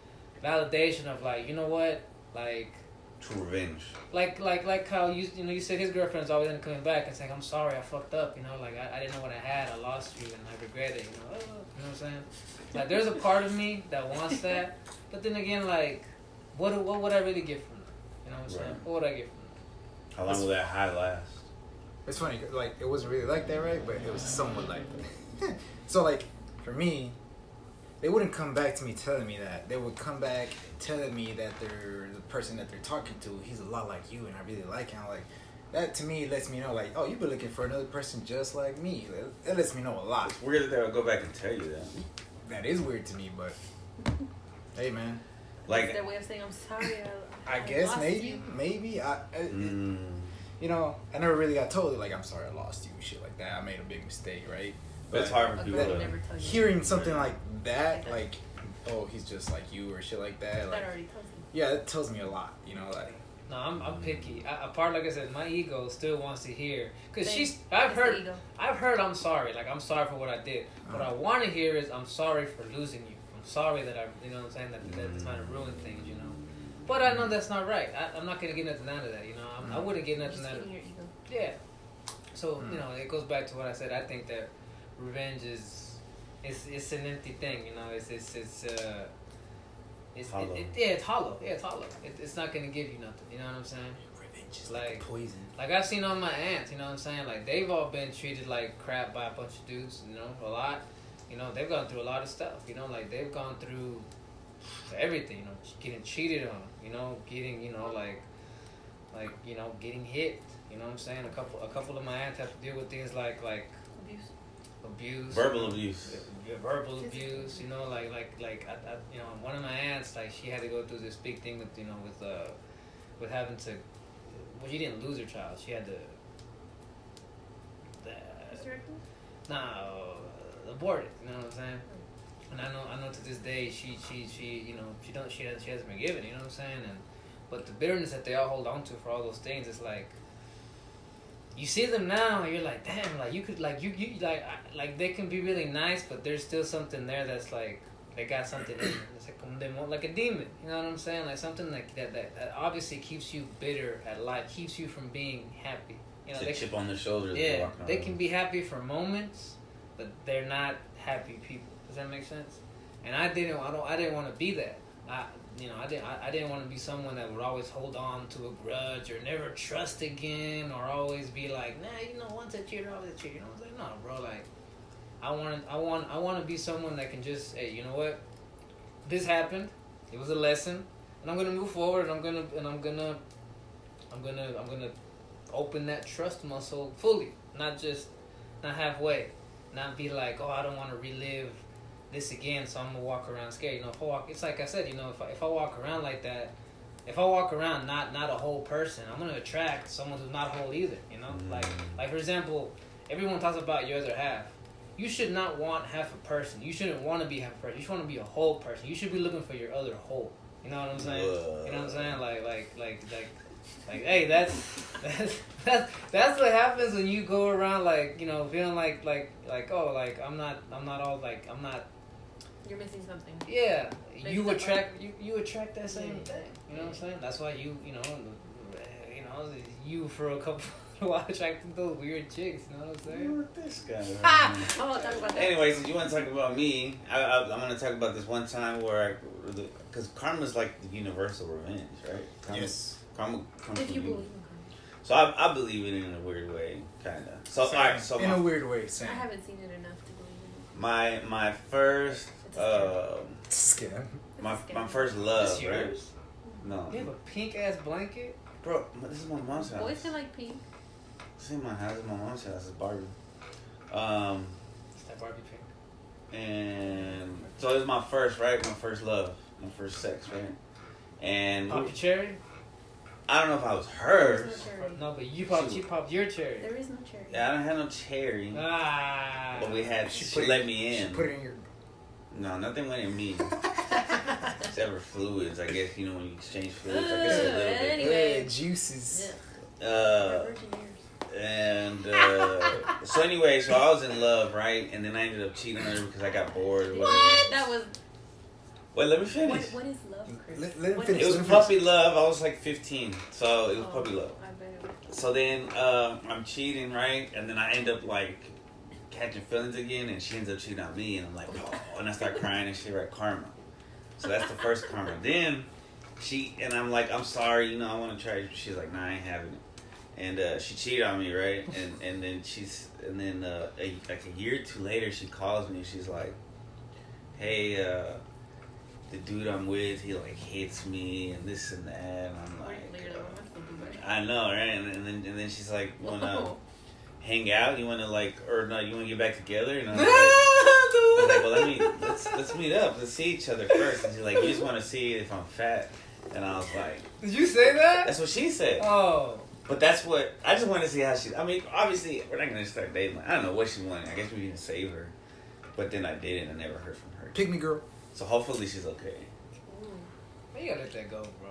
validation of like, you know what, like true revenge. Like how you said his girlfriend's always end up coming back and saying, I'm sorry, I fucked up, you know, like I didn't know what I had, I lost you and I regret it, you know what I'm saying? Like there's a part of me that wants that, but then again, like what would I really get from that? You know what I'm saying? What would I get from that? How long will that high last? It's funny, like it wasn't really like that, right? But it was somewhat like that. So like for me, they wouldn't come back to me telling me that. They would come back telling me that the person that they're talking to, he's a lot like you and I really like him. Like, that to me lets me know, like, oh, you've been looking for another person just like me. That lets me know a lot. It's weird that they'll go back and tell you that. That is weird to me, but hey, man. Like their way of saying, I'm sorry. I guess maybe. You know, I never really got told, like, I'm sorry I lost you and shit like that. I made a big mistake, right? But it's hard for people to hearing something like that, like, oh, he's just like you or shit like that. Like, that already tells me. Yeah, it tells me a lot, you know, like. No, I'm picky. Like I said, my ego still wants to hear, cause I've heard I'm sorry, like I'm sorry for what I did. What I want to hear is I'm sorry for losing you. I'm sorry that you know what I'm saying, that's trying to ruin things, you know. But I know that's not right. I'm not gonna get nothing out of that, you know. I wouldn't get nothing out of it. Yeah. So you know, it goes back to what I said. I think that revenge it's an empty thing, you know. It's Hollow. it's hollow. Yeah, it's hollow. It's not gonna give you nothing. You know what I'm saying? Revenge is Like- poison. Like I've seen all my aunts. You know what I'm saying? Like they've all been treated like crap by a bunch of dudes. You know, a lot. You know, they've gone through a lot of stuff. You know, like they've gone through everything. You know, getting cheated on. You know, getting like you know, getting hit. You know what I'm saying? A couple of my aunts have to deal with things like abuse, Verbal abuse. verbal abuse. You know, like I you know, one of my aunts, like she had to go through this big thing with with having to. Well, she didn't lose her child. She had to. Abort it. You know what I'm saying? And I know to this day she you know she hasn't been given. You know what I'm saying? But the bitterness that they all hold on to for all those things, it's like. You see them now, and you're like, damn, like you could, like you like they can be really nice, but there's still something there that's like they got something in them. It's like they want like a demon. You know what I'm saying? Like something like that obviously keeps you bitter at life, keeps you from being happy. You know, It's a they chip on their shoulder. yeah, they can be happy for moments, but they're not happy people. Does that make sense? And I didn't want to be that. I didn't want to be someone that would always hold on to a grudge or never trust again or always be like, nah, you know, once I cheated, always a cheater. You know, I was like, no, bro, like, I want to be someone that can just, hey, you know what? This happened. It was a lesson, and I'm gonna move forward. And I'm gonna open that trust muscle fully, not halfway, not be like, oh, I don't want to relive this again, so I'm gonna walk around scared. You know, it's like I said, you know, if I walk around like that, if I walk around not a whole person, I'm gonna attract someone who's not whole either. You know, like for example, everyone talks about your other half. You should not want half a person. You shouldn't want to be half a person. You should want to be a whole person. You should be looking for your other whole. You know what I'm saying? You know what I'm saying? Like, hey, that's what happens when you go around like, you know, feeling like oh, like I'm not all like I'm not. You're missing something. Yeah, Maybe you that's attract that same thing. You know what I'm saying? That's why you for a couple of while attracting those weird chicks. You know what I'm saying? Look at this guy. I want to talk about that. Anyways, if you want to talk about me, I'm going to talk about this one time where because karma's like the universal revenge, right? Yes. Karma comes If from you you. believe in So I believe it in a weird way, kind of. So, all right, so in a weird way, same. karma. I haven't seen it enough to believe in it. my first Scam. my first love, This right? yours? No, You have a pink ass blanket. bro, this is my mom's house. Boys can like pink. This ain't my house. This is my mom's house. It's Barbie. It's that Barbie pink. And so it was my first, right? My first love, my first sex, right? And Pop your cherry? I don't know if I was There's hers. no cherry. No, but she popped your cherry. There is no cherry. Yeah, I don't have no cherry. Ah. But we had. She She put let it- me in. She put it in your. No, nothing went in me. Except for fluids, I guess. You know when you exchange fluids, I guess a little bit. Anyway. Juices. Yeah. Uh, Virgin years. and so anyway, so I was in love, right? And then I ended up cheating on her because I got bored. Or whatever. What? That was. Wait, let me finish. What is love, Chris? Let him What finish. It was Let him finish. puppy love. I was like 15, so it was puppy love. I bet it was. So then I'm cheating, right? And then I end up like catching feelings again, and she ends up cheating on me, and I'm like, oh, and I start crying and shit, right? Karma. So that's the first karma. Then and I'm like, I'm sorry, you know, I want to try it. She's like, nah, I ain't having it. And she cheated on me, right? And then like a year or two later, she calls me and she's like, hey, the dude I'm with, he like hits me and this and that. And I'm like, I know, right? And then she's like, wanna hang out? You wanna like, or no? You wanna get back together? And I'm like, well, let's meet up. Let's see each other first. And she's like, you just want to see if I'm fat? And I was like, Did you say that? that's what she said. Oh. But that's what I just wanted to see how she. I mean, obviously, we're not gonna start dating. I don't know what she wanted. I guess we didn't save her, but then I didn't. I never heard from her. Pick me, girl. So hopefully she's okay. You gotta let that go, bro.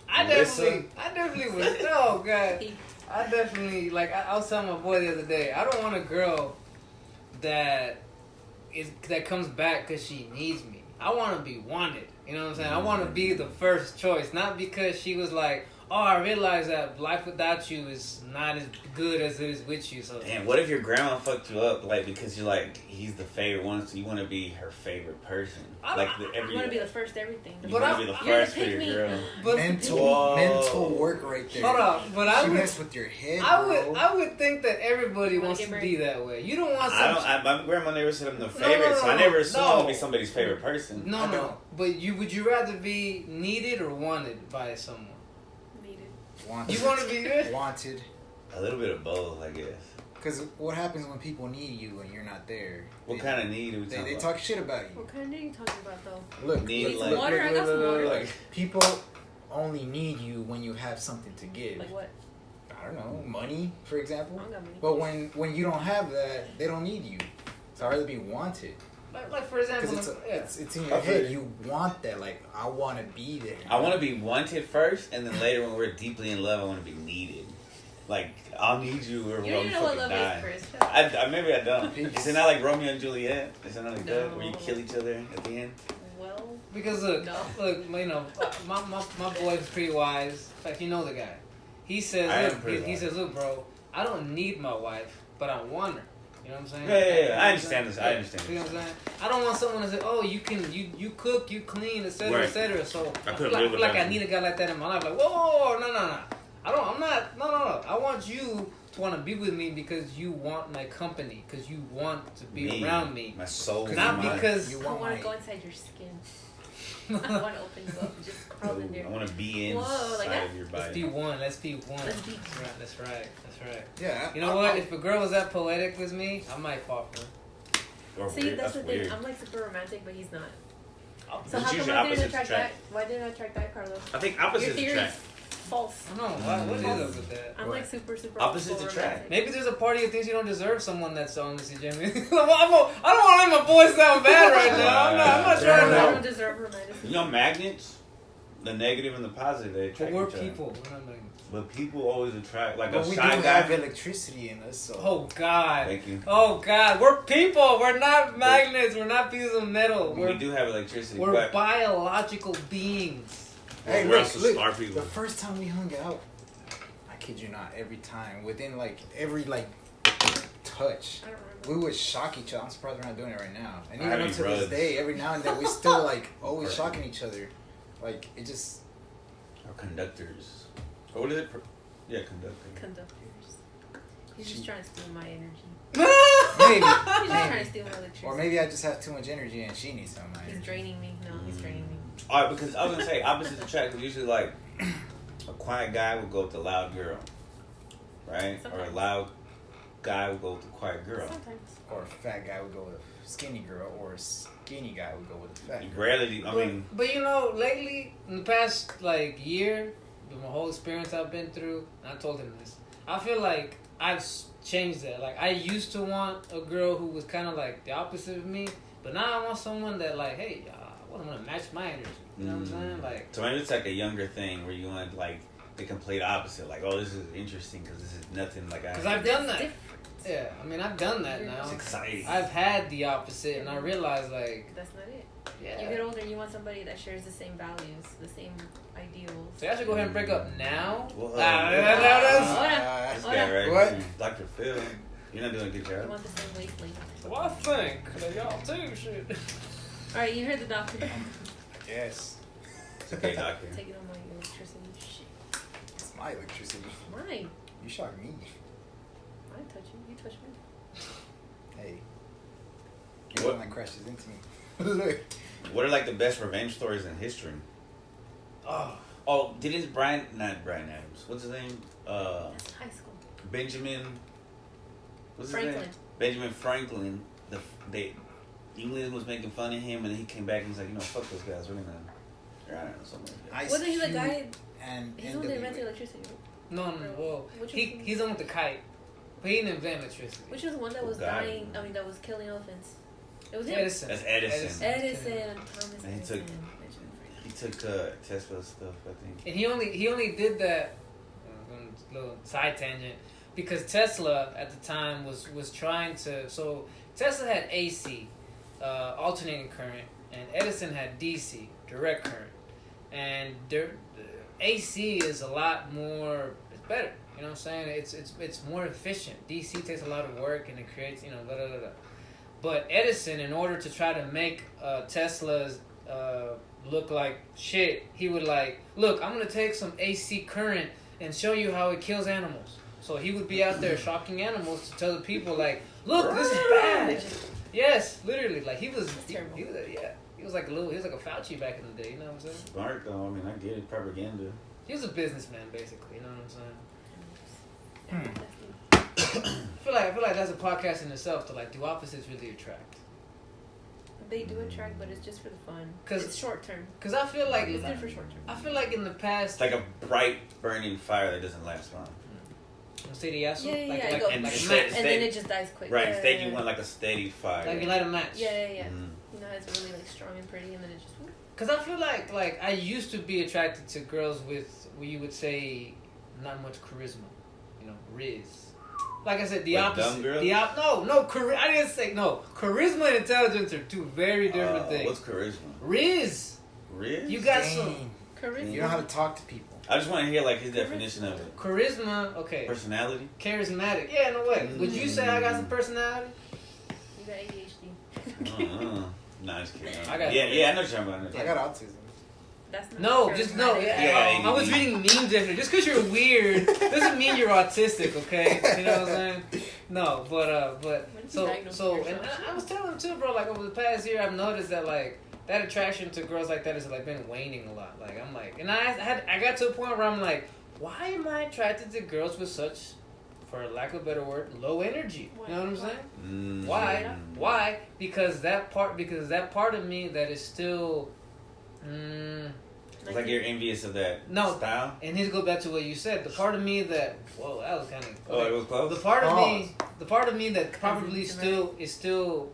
Melissa? I definitely was. Oh god. I definitely I was telling my boy the other day. I don't want a girl that comes back because she needs me. I want to be wanted. You know what I'm saying? I want to be the first choice, not because she was like, oh, I realize that life without you is not as good as it is with you. So Damn, what if your grandma fucked you up, like, because you're like, he's the favorite one, so you want to be her favorite person? Like, You want to be the first everything. You But want to be the first for your girl. But mental work right there. hold on, but I She would, mess with your head, I would think that everybody You wanna wants get to married? be that way. You don't want I some. don't. My grandma never said I'm the No, favorite, so I no, never assumed no. I'd be somebody's favorite person. No, I no. don't. But would you rather be needed or wanted by someone? Needed. Wanted. You want to be good? Wanted. A little bit of both, I guess. Because what happens when people need you and you're not there? What kind of need are we talking They about? talk shit about you. What kind of need are you talking about though? Look, Need, look, like- look, Water? I got some water. like, people only need you when you have something to give. Like what? I don't know, money, for example. I don't got money. But when you don't have that, they don't need you. So I'd rather be wanted. Like for example, Because yeah. it's in your I feel head. it. You want that. Like, I want to be there. I want to be wanted first, and then later when we're deeply in love, I want to be needed. Like, I'll need you or You don't we'll even know what fucking love die. is, Chris. Shut up. I maybe I don't. Is it not like Romeo and Juliet? Is it not like that where you No. kill each other at the end? Well, Because look, No. look, you know, my boy's pretty wise. Like, you know the guy. He says, I am look, pretty he wise. says, look, bro, I don't need my wife, but I want her. You know what I'm saying? Yeah. I understand this. I understand You know what this. I'm saying? I don't want someone to say, oh, you cook, you clean, etc., Right. etc. So I I couldn't feel live like I without need a guy like that in my life. Like, whoa, no. I'm not, no. I want you to want to be with me because you want my company, because you want to be around me. My soul. Not my mind. because- You I want want my... to go inside your skin. I want to open you up and just crawl in there. I want to be Whoa, inside like that? of your Let's be body. one. Let's be one. Let's be- That's right. Yeah. You know what? If a girl was that poetic with me, I might fall for her. Or See, weird. that's the thing. weird. I'm like super romantic, but he's not. It's So how come usually I didn't opposites attract attract. that? Why didn't I attract that, Carlos? I think Your opposites theory is attract. false. I don't know. What is up with that? I'm like super Opposites super attract. romantic. Maybe there's a part of you that thinks you don't deserve someone that's honestly genuine. I don't want to make my voice sound bad right now. I'm not Yeah, trying no. I to. don't deserve romanticism. You know, magnets, the negative and the positive, they But attract we're each other. people. We're not magnets. But people always attract, like But a we do shy have guy. electricity in us, so... Oh God. Thank you. Oh God. We're people. We're not magnets. We're not pieces of metal. We We're do have electricity, we're but biological beings. Hey, we're look, also look, star people. the first time we hung out, I kid you not, every time, within like every touch, I don't remember. we would shock each other. I'm surprised we're not doing it right now. And I even have up any to this brothers. day, every now and then, we still like always Right. shocking each other. Like, it just... Or conductors. Or what is it? Yeah, conductor. Conductors. He's She- just trying to steal my energy. Maybe. He's just trying to maybe. steal my electricity. Or maybe I just have too much energy and she needs some of my He's energy. draining me. No, he's draining me. All right, because I was gonna say opposites attract. Usually, like a quiet guy would go with the loud girl, right? Or a Sometimes. loud guy would go with the quiet girl. Sometimes. Or a fat guy would go with a skinny girl, or a skinny guy would go with a fat You girl. rarely. I mean, But you know, lately in the past like year, with my whole experience I've been through, and I told him this. I feel like I've changed that. Like I used to want a girl who was kind of like the opposite of me, but now I want someone that like, hey, I want to match my energy. You know what I'm saying? Like, so maybe it's like a younger thing where you want like the complete opposite. Like, oh, this is interesting because this is nothing like I. because I've done It's that. different. Yeah, I mean I've done that now. It's exciting. I've had the opposite, and I realized like, That's not it. yeah. You get older, you want somebody that shares the same values, the same ideals. So I should go ahead and break up now. Whoa. Uh, This guy right What? here, Dr. Phil. You're not doing a good You job. want the same wavelength. So I think that y'all too should. Alright, you heard the doctor. yes. It's okay, doctor. Taking on my electricity. Shit. It's my electricity. Mine. You shocked me. I didn't touch you. You touched me. Hey. You're the What? one that crashes into me. Look. What are like the best revenge stories in history? Oh, didn't not Brian Adams. What's his name? That's high school. Benjamin. What's his Franklin. name? Benjamin Franklin. England was making fun of him, and he came back and he's like, you know, fuck those guys. We're gonna, I don't know, something like that. Ice Wasn't he the Cube guy? And He's the one that invented NWA. electricity. Right? No. Well, Which he one? he's the one with the kite, but he didn't invent electricity. Which was the one that was Oh, God. dying? I mean, that was killing elephants. It was him. Edison. That's Edison. Edison. Thomas And he Edison. took- Benjamin Franklin. He took Tesla's stuff, I think. And he only did that. Little side tangent, because Tesla at the time was trying to. So Tesla had AC, alternating current, and Edison had DC, direct current, and AC is a lot more. It's better. You know what I'm saying? It's more efficient. DC takes a lot of work and it creates, you know, blah, blah, blah, blah. But Edison, in order to try to make Teslas look like shit, he would like, look, I'm gonna take some AC current and show you how it kills animals. So he would be out there shocking animals to tell the people like, look, this is bad. Yes, literally, like he was he was like a Fauci back in the day. You know what I'm saying? Smart though. I mean, I get it. Propaganda. He was a businessman, basically. You know what I'm saying? I feel like that's a podcast in itself. To like, do opposites really attract? They do attract, but it's just for the fun. 'Cause it's short term. Because I feel like It's good for short term. I feel like in the past, It's like a bright burning fire that doesn't last long. Yeah, like it goes- a and match. and then it just dies quick. Right. Yeah, Instead, yeah, you want like a steady fire. Like you light a match. Yeah. Mm. You know, it's really like strong and pretty, and then it just. Because I feel like I used to be attracted to girls with what you would say not much charisma, you know, riz. Like I said, the Like opposite. dumb girls? I didn't say no. Charisma and intelligence are two very different things. What's charisma? Riz. Riz? You got Dang. some Charisma. You know how to talk to people. I just want to hear like his definition of it. charisma. Okay. Personality. Charismatic. Yeah, no way. Would you say I got some personality? You got ADHD. Nah, just kidding. I got- yeah, I know what you're talking about. I got autism. That's not No, just no. charismatic. Yeah, I was reading memes yesterday. Just because you're weird doesn't mean you're autistic, okay? You know what I'm saying? No, but When did you diagnose and yourself? I was telling him too, bro. Like over the past year, I've noticed that like that attraction to girls like that has like been waning a lot. Like I'm like, and I got to a point where I'm like, why am I attracted to girls with such, for lack of a better word, low energy? You know what I'm saying? Why? Why? Because that part of me that is still. It's like you're envious of that style. And here to go back to what you said, the part of me that that was kind of It was close. the part of me that probably is still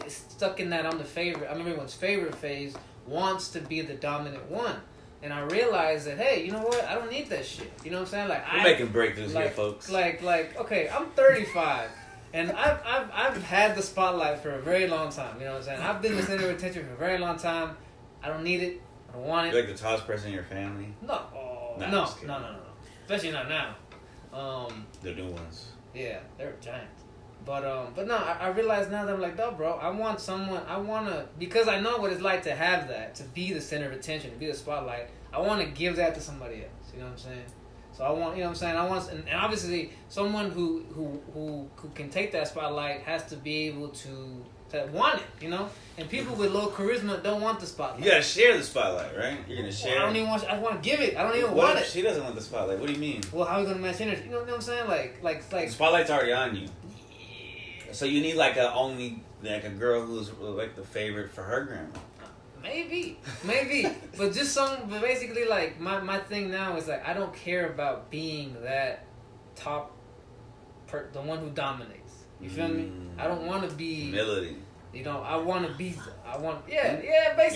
stuck in that I'm the favorite. I'm everyone's favorite phase. Wants to be the dominant one, and I realized that hey, you know what? I don't need that shit. You know what I'm saying? Like We're making breakthroughs here, folks. Like okay, I'm 35. And I've had the spotlight for a very long time. You know what I'm saying? I've been the center of attention for a very long time. I don't need it. I don't want it. You're like the tallest person in your family? No. Nah, No. just kidding. No. Especially not now. The new ones. Yeah, they're giants. But no, I realize now that I'm like, no, bro, because I know what it's like to have that, to be the center of attention, to be the spotlight. I want to give that to somebody else. You know what I'm saying? So I want, you know what I'm saying? And obviously someone who can take that spotlight has to be able to want it, you know? And people with low charisma don't want the spotlight. You gotta share the spotlight, right? You're gonna share. I want to give it. I don't even what want if it. she doesn't want the spotlight? What do you mean? Well, how are we gonna match energy? You know what I'm saying? Like. The spotlight's already on you. So you need like a girl who's like the favorite for her grandma. Maybe, but basically like my thing now is like I don't care about being that top, the one who dominates. You feel me? I don't want to be humility. You know, basically. You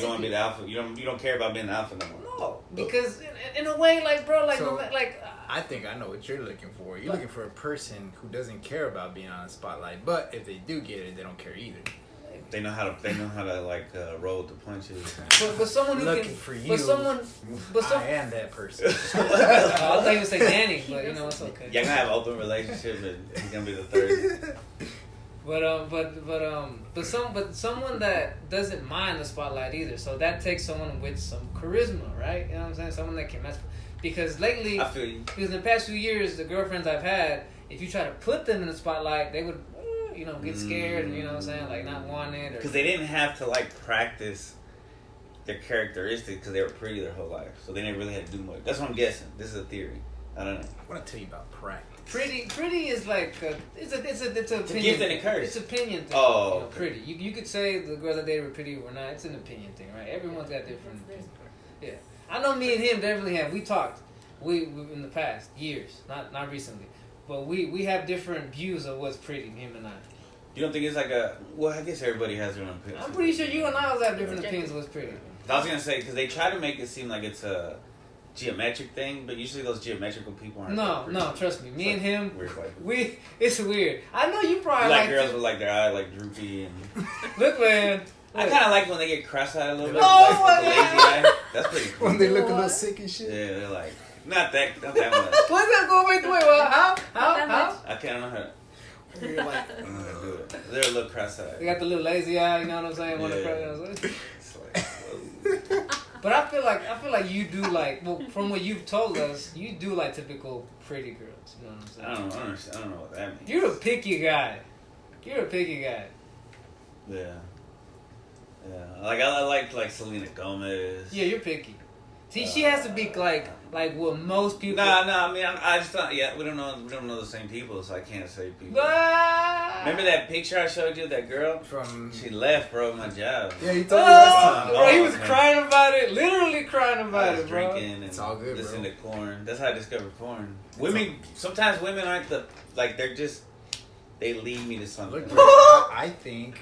don't want to be the alpha. You don't care about being the alpha no more. No, because in a way, like bro, I think I know what you're looking for. You're looking for a person who doesn't care about being on the spotlight, but if they do get it, they don't care either. They know how to like roll the punches. But someone who looking can, for you. I am that person. I thought you would say Danny, but you know it's okay. Y'all gonna have an open relationship, and he's gonna be the third. But someone that doesn't mind the spotlight either. So that takes someone with some charisma, right? You know what I'm saying? Someone that can match. Because lately, I feel you. Because in the past few years, the girlfriends I've had, if you try to put them in the spotlight, they would, get scared and you know what I'm saying, like not want it. Because they didn't have to like practice their characteristics because they were pretty their whole life, so they didn't really have to do much. That's what I'm guessing. This is a theory. I don't know. I want to tell you about practice. Pretty is like it's an opinion. It's a gift and a curse. It's an opinion thing. Oh, okay. Pretty. You could say the girls that dated were pretty or not. It's an opinion thing, right? Everyone's got different opinions. Yeah, I know. Me and him definitely have. We talked. We in the past years, not recently, but we have different views of what's pretty. Him and I. You don't think it's like I guess everybody has their own opinion. I'm pretty sure you and I have different opinions of what's pretty. I was gonna say because they try to make it seem like it's a geometric thing, but usually those geometrical people aren't. No, trust me. Me and him, weird it's weird. I know you probably like girls with like their eye like droopy and. Look, man, I kind of like when they get cross-eyed a little bit. Oh like, my the lazy eye. That's pretty cool. When they look a little sick and shit. Yeah, they're like, not that much. What's that? Go wait, well, how? I can't know how to. You're like, I don't know how to do it. They're a little cross-eyed. They got the little lazy eye, you know what I'm saying? One of the Yeah. It's like, whoa. But I feel like you do like, well, from what you've told us, you do like typical pretty girls. You know what I'm saying? I don't know what that means. You're a picky guy. Yeah. Like I like Selena Gomez. Yeah, you're picky. See, she has to be like what most people. No. I mean, I just thought. Yeah, we don't know the same people, so I can't say people. Ah! Remember that picture I showed you? That girl. from. She left, bro. My job. Yeah, you told me last time. Bro, he was okay. crying about it. Literally crying I about was it, bro. drinking and It's all good, listening bro. to porn. That's how I discovered porn. Sometimes women aren't they're just, they lead me to something. Look, bro, I think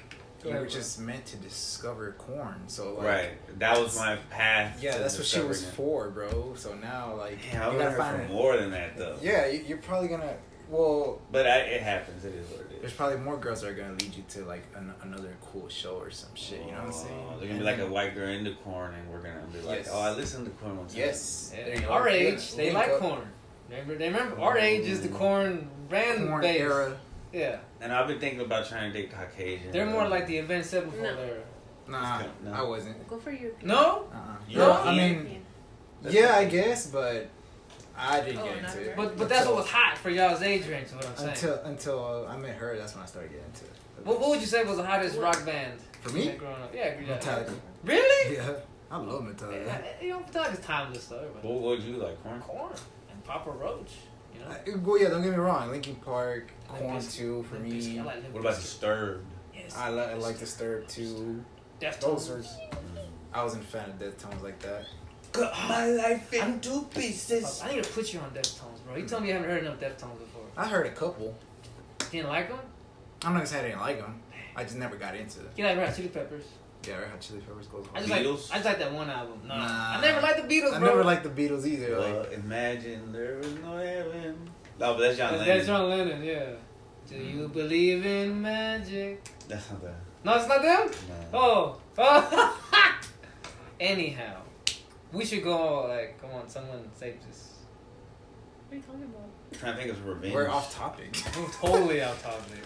Go you ahead, were bro. just meant to discover corn. So like, Right. That was my path. Yeah, to that's what she was discovering for, bro. So now, like, it. Yeah, I you was gotta her find for more than that, though. Yeah, you're probably gonna. Well, But it happens. It is what it is. there's probably more girls that are gonna lead you to like another cool show or some shit. You know what I'm saying? They're gonna be like a white girl into corn, and we're gonna be like, Yes. oh, I listened to corn one time. Yes. Yeah, There you go. our age, Yeah, they link like up. corn. Remember, our age is the corn brand Corn base. era. Yeah, And I've been thinking about trying to date Caucasian. they're more like the Avenged Sevenfold No. era. Nah, No. I wasn't. Go for your. No, You're I in? mean, yeah, I guess, but I didn't Oh, get not into it. very. but that's what was hot for y'all's age range. Is what I'm saying. Until I met her, that's when I started getting into it. What would you say was the hottest rock band For me? growing up? Yeah, Metallica. Really? Yeah, I love Metallica. You know, Metallica's timeless though. But What would you like, corn? corn and Papa Roach. You know. Well, yeah, don't get me wrong. Linkin Park, Limp Corn Bizkit. too for Limp Bizkit. me. I like Limp What about Bizkit. Disturbed? Yes. I like Disturbed too. Deftones. Those are. I wasn't a fan of Deftones like that. Cut my life into pieces. I need to put you on Deftones, bro. You told me you haven't heard enough Deftones before. I heard a couple. You didn't like them? I'm not gonna say I didn't like them. I just never got into it. You like Red Hot Chili Peppers? Yeah, Red Hot Chili Peppers goes I hard. just like that one album. No, Nah. I never liked the Beatles, I bro. never liked the Beatles either. Well, Like, imagine there was no heaven. No, but that's John Lennon. That's John Lennon, yeah. Do you believe in magic? That's not that. No, it's not them? No. Oh. Anyhow, we should go, like, come on, someone save this. What are you talking about? I'm trying to think of revenge. we're off topic. We're totally off topic.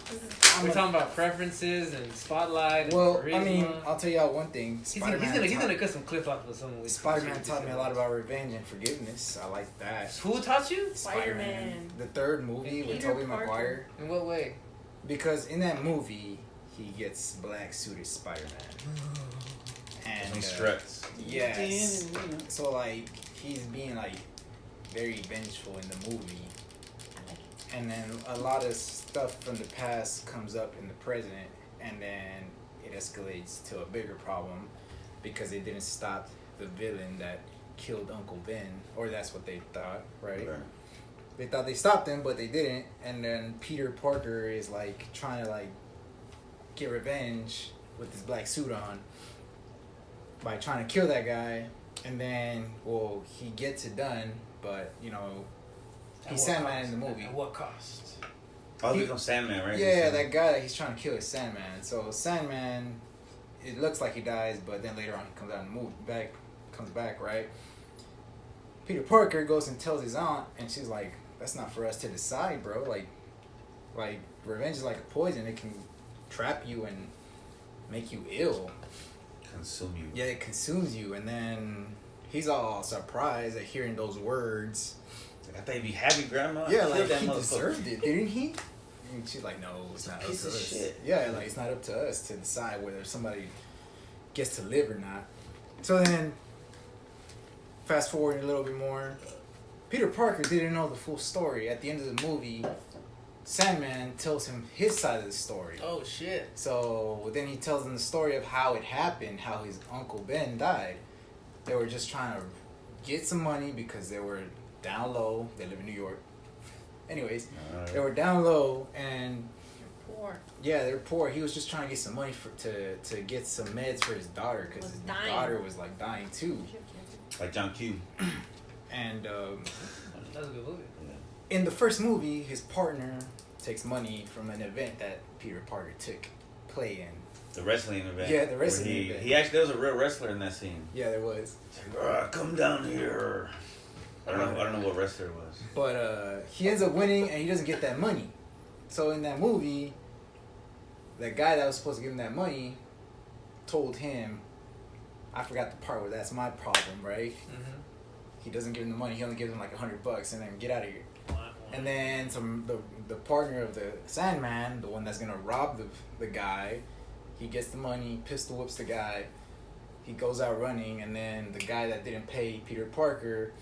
We're talking about preferences and spotlight and Well, charisma. I mean, I'll tell y'all one thing. he's Spider-Man gonna cut some clips off of someone. Spider-Man taught me a lot about revenge and forgiveness. I like that. Who taught you? Spider-Man. The third movie with Peter Tobey Parker. Maguire. In what way? Because in that movie, he gets black suited Spider-Man. And Some struts. yes. So like he's being like very vengeful in the movie. And then a lot of stuff from the past comes up in the present, and then it escalates to a bigger problem because they didn't stop the villain that killed Uncle Ben, or that's what they thought, right? They thought they stopped him, but they didn't. And then Peter Parker is like trying to like get revenge with his black suit on by trying to kill that guy. And then, well, he gets it done, but you know, he's Sandman in the movie. At what cost? I'll become Sandman, right? Yeah, that guy that he's trying to kill is Sandman. So Sandman, it looks like he dies, but then later on he comes out and comes back, right? Peter Parker goes and tells his aunt, and she's like, "That's not for us to decide, bro. Like revenge is like a poison. It can trap you and make you ill. Consume you. Yeah, it consumes you." And then he's all surprised at hearing those words. Like, I thought you'd be happy, Grandma. Yeah, Kill like that he motherfucker. deserved it, didn't he? And she's like, "No, it's not up to Piece of us." shit. Yeah, like it's not up to us to decide whether somebody gets to live or not. So then, fast forward a little bit more. Peter Parker didn't know the full story. At the end of the movie, Sandman tells him his side of the story. Oh shit! So then he tells him the story of how it happened, how his Uncle Ben died. They were just trying to get some money because they were down low. They live in New York. Anyways, they were down low, and Poor. yeah, they're poor. He was just trying to get some money to get some meds for his daughter because Was his dying. daughter was like dying too. Like John Q. And That's a good movie. in the first movie, his partner takes money from an event that Peter Parker took play in. The wrestling event. Yeah, the wrestling where event. He actually, there was a real wrestler in that scene. Yeah, there was. It's like, come down here. I don't know what wrestler it was. But he ends up winning, and he doesn't get that money. So in that movie, that guy that was supposed to give him that money told him, I forgot the part where that's my problem, right? Mm-hmm. He doesn't give him the money. He only gives him like $100, and then get out of here. And then the partner of the Sandman, the one that's gonna rob the guy, he gets the money, pistol whips the guy. He goes out running, and then the guy that didn't pay Peter Parker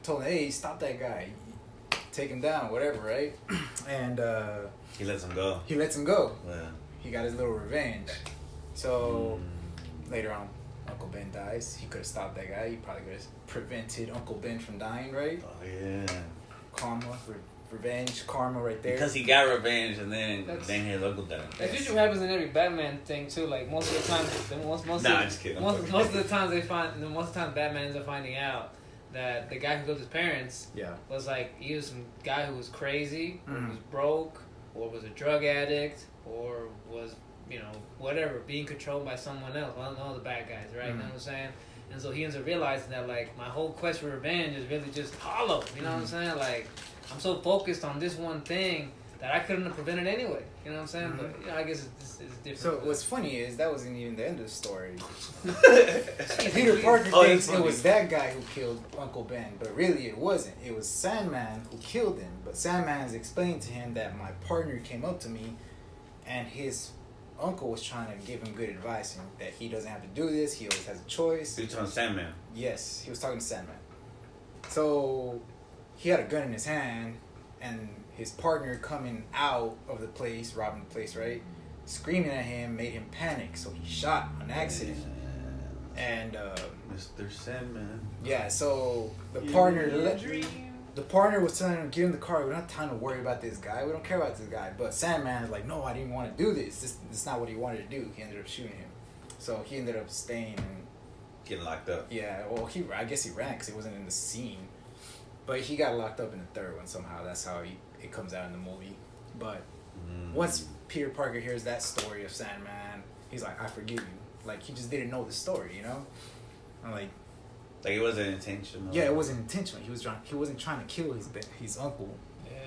told him, "Hey, stop that guy, take him down, whatever, right?" And He lets him go. he lets him go. Yeah. He got his little revenge. So later on, Uncle Ben dies. He could have stopped that guy. He probably could have prevented Uncle Ben from dying, right? Oh yeah. Karma, revenge, karma, right there. Because he got revenge, and then That's- his uncle died. That's usually what happens in every Batman thing too. Like most of the time, Nah, I'm just kidding. most of the times most of the time Batman ends up finding out that the guy who killed his parents Yeah. was like he was some guy who was crazy, or Mhm. was broke, or was a drug addict, or was whatever, being controlled by someone else. One of the bad guys, right? You know what I'm saying? And so he ends up realizing that like my whole quest for revenge is really just hollow. You know what I'm saying? Like I'm so focused on this one thing that I couldn't have prevented anyway. You know what I'm saying? But I guess it's different. So what's funny is that wasn't even the end of the story. Jeez, Peter Parker Oh, thinks that's it funny. was that guy who killed Uncle Ben, but really it wasn't. It was Sandman who killed him. But Sandman's explained to him that my partner came up to me, and his uncle was trying to give him good advice, and that he doesn't have to do this. He always has a choice. You're talking Sandman. Yes, he was talking to Sandman. So he had a gun in his hand, and his partner coming out of the place, robbing the place, right? Screaming at him made him panic, so he shot on accident. And Mr. Sandman. yeah, so the partner was telling him, "Get in the car. We don't have time to worry about this guy. We don't care about this guy." But Sandman is like, "No, I didn't want to do this. This is not what he wanted to do." He ended up shooting him. So he ended up staying and Getting locked up. yeah, well, I guess he ran because he wasn't in the scene. But he got locked up in the third one somehow. That's how it comes out in the movie. But once Peter Parker hears that story of Sandman, he's like, "I forgive you." Like, he just didn't know the story, you know? I'm like, Like it wasn't intentional. yeah, it wasn't intentional. He wasn't trying to kill his uncle. Yeah.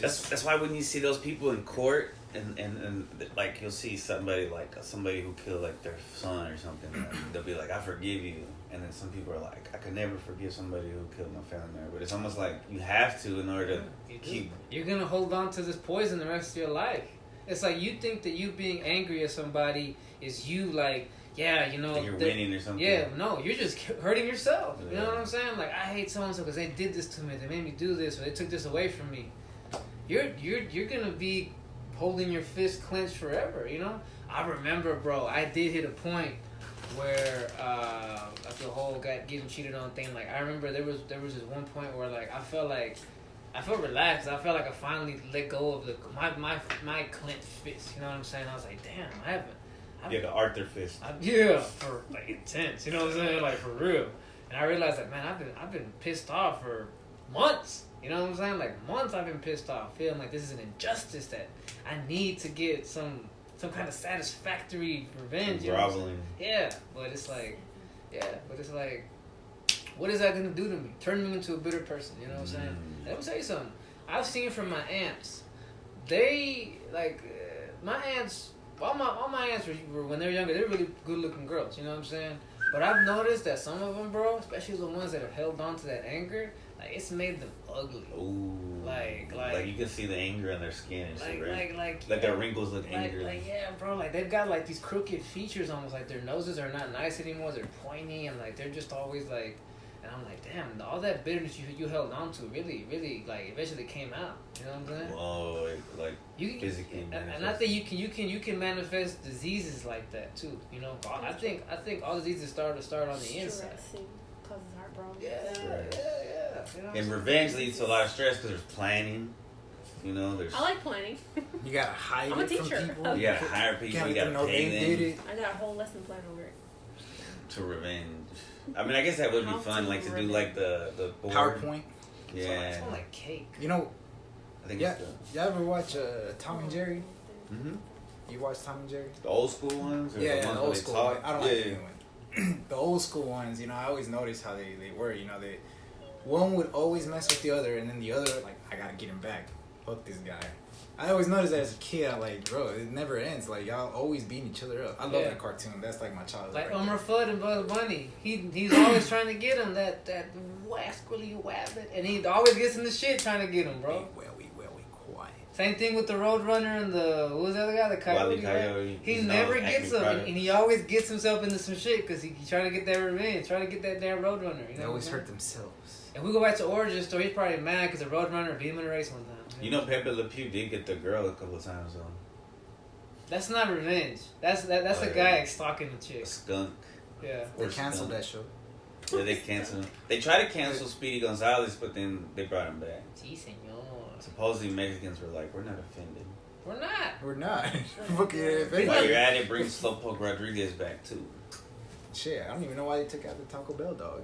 That's why when you see those people in court and like you'll see somebody who killed like their son or something, like, they'll be like, "I forgive you," and then some people are like, "I could never forgive somebody who killed my family member." But it's almost like you have to in order to keep. You're gonna hold on to this poison the rest of your life. It's like you think that you being angry at somebody is you like, yeah, you know, Like you're winning or something. Yeah, no, you're just hurting yourself. You know Yeah. what I'm saying? Like, I hate so and so because they did this to me. They made me do this, or they took this away from me. You're gonna be holding your fist clenched forever. You know. I remember, bro. I did hit a point where after the whole getting cheated on thing. Like, I remember there was this one point where like I felt relaxed. I felt like I finally let go of my clenched fist. You know what I'm saying? I was like, damn, I haven't. Yeah, the Arthur fist. Yeah, for like intense. You know what I'm saying? Like for real. And I realized that, man, I've been pissed off for months. You know what I'm saying? Like months I've been pissed off, feeling like this is an injustice that I need to get some kind of satisfactory revenge. You know what I'm saying? Groveling. Yeah, but it's like, what is that gonna do to me? Turn me into a bitter person. You know what I'm saying? Let me tell you something. I've seen from my aunts. They like my aunts. All my aunts were when they were younger. They were really good looking girls. You know what I'm saying? But I've noticed that some of them, bro, especially the ones that have held on to that anger, like it's made them ugly. Ooh. Like you can see the anger on their skin and shit, right? like their wrinkles look angry. Like yeah, bro. Like they've got like these crooked features, almost like their noses are not nice anymore. They're pointy and like they're just always like. And I'm like, damn, all that bitterness you held on to really, really, like, eventually came out. You know what I'm saying? Whoa, like You physically. and I think you can manifest diseases like that too. You know, I think all diseases start on the inside. Stressing causes heart problems. Yeah. You know what I'm And saying? revenge leads to a lot of stress because there's planning. You know, there's. I like planning. You gotta hide I'm a it from teacher. people. You gotta hire people. Can't You let them gotta know pay they did them it. I got a whole lesson plan over it. to revenge. I mean, I guess that would be How fun, to like to do revenge. like the board. PowerPoint. It's Yeah, all like cake. You know, I think yeah. it's You ever watch Tom and Jerry? Mm-hmm. You watch Tom and Jerry? The old school ones? Or Yeah, the ones the where old they school. talk? I don't like the new one. The old school ones, you know, I always noticed how they were. You know, one would always mess with the other, and then the other, like, I gotta get him back. Fuck this guy. I always noticed that as a kid. I'm like, bro, it never ends. Like, y'all always beating each other up. I love that cartoon. That's like my childhood. Like right Elmer there. Fudd and Bugs Bunny. He's always trying to get him, that wascally wabbit. And he always gets in the shit trying to get him, bro. Well, we quiet. Same thing with the Roadrunner and what was the other guy? The Coyote. Wile E. Coyote. He He's never always gets acting him. proud. And he always gets himself into some shit because he's trying to get that revenge, trying to get that damn Roadrunner. You They know always what I'm hurt saying? themselves. And we go back to Origin Story, he's probably mad because the Roadrunner beat him in a race one time. You know, Pepe Le Pew did get the girl a couple of times, though. That's not revenge. That's a guy stalking the chick. A skunk. Yeah. They Or canceled skunk. that show. Yeah, they canceled him. They tried to cancel Speedy Gonzalez, but then they brought him back. Si, senor. Supposedly Mexicans were like, we're not offended. We're not. We're not. Fucking if He's While like- you're at it, bring Slowpoke Rodriguez back, too. Shit, I don't even know why they took out the Taco Bell dog.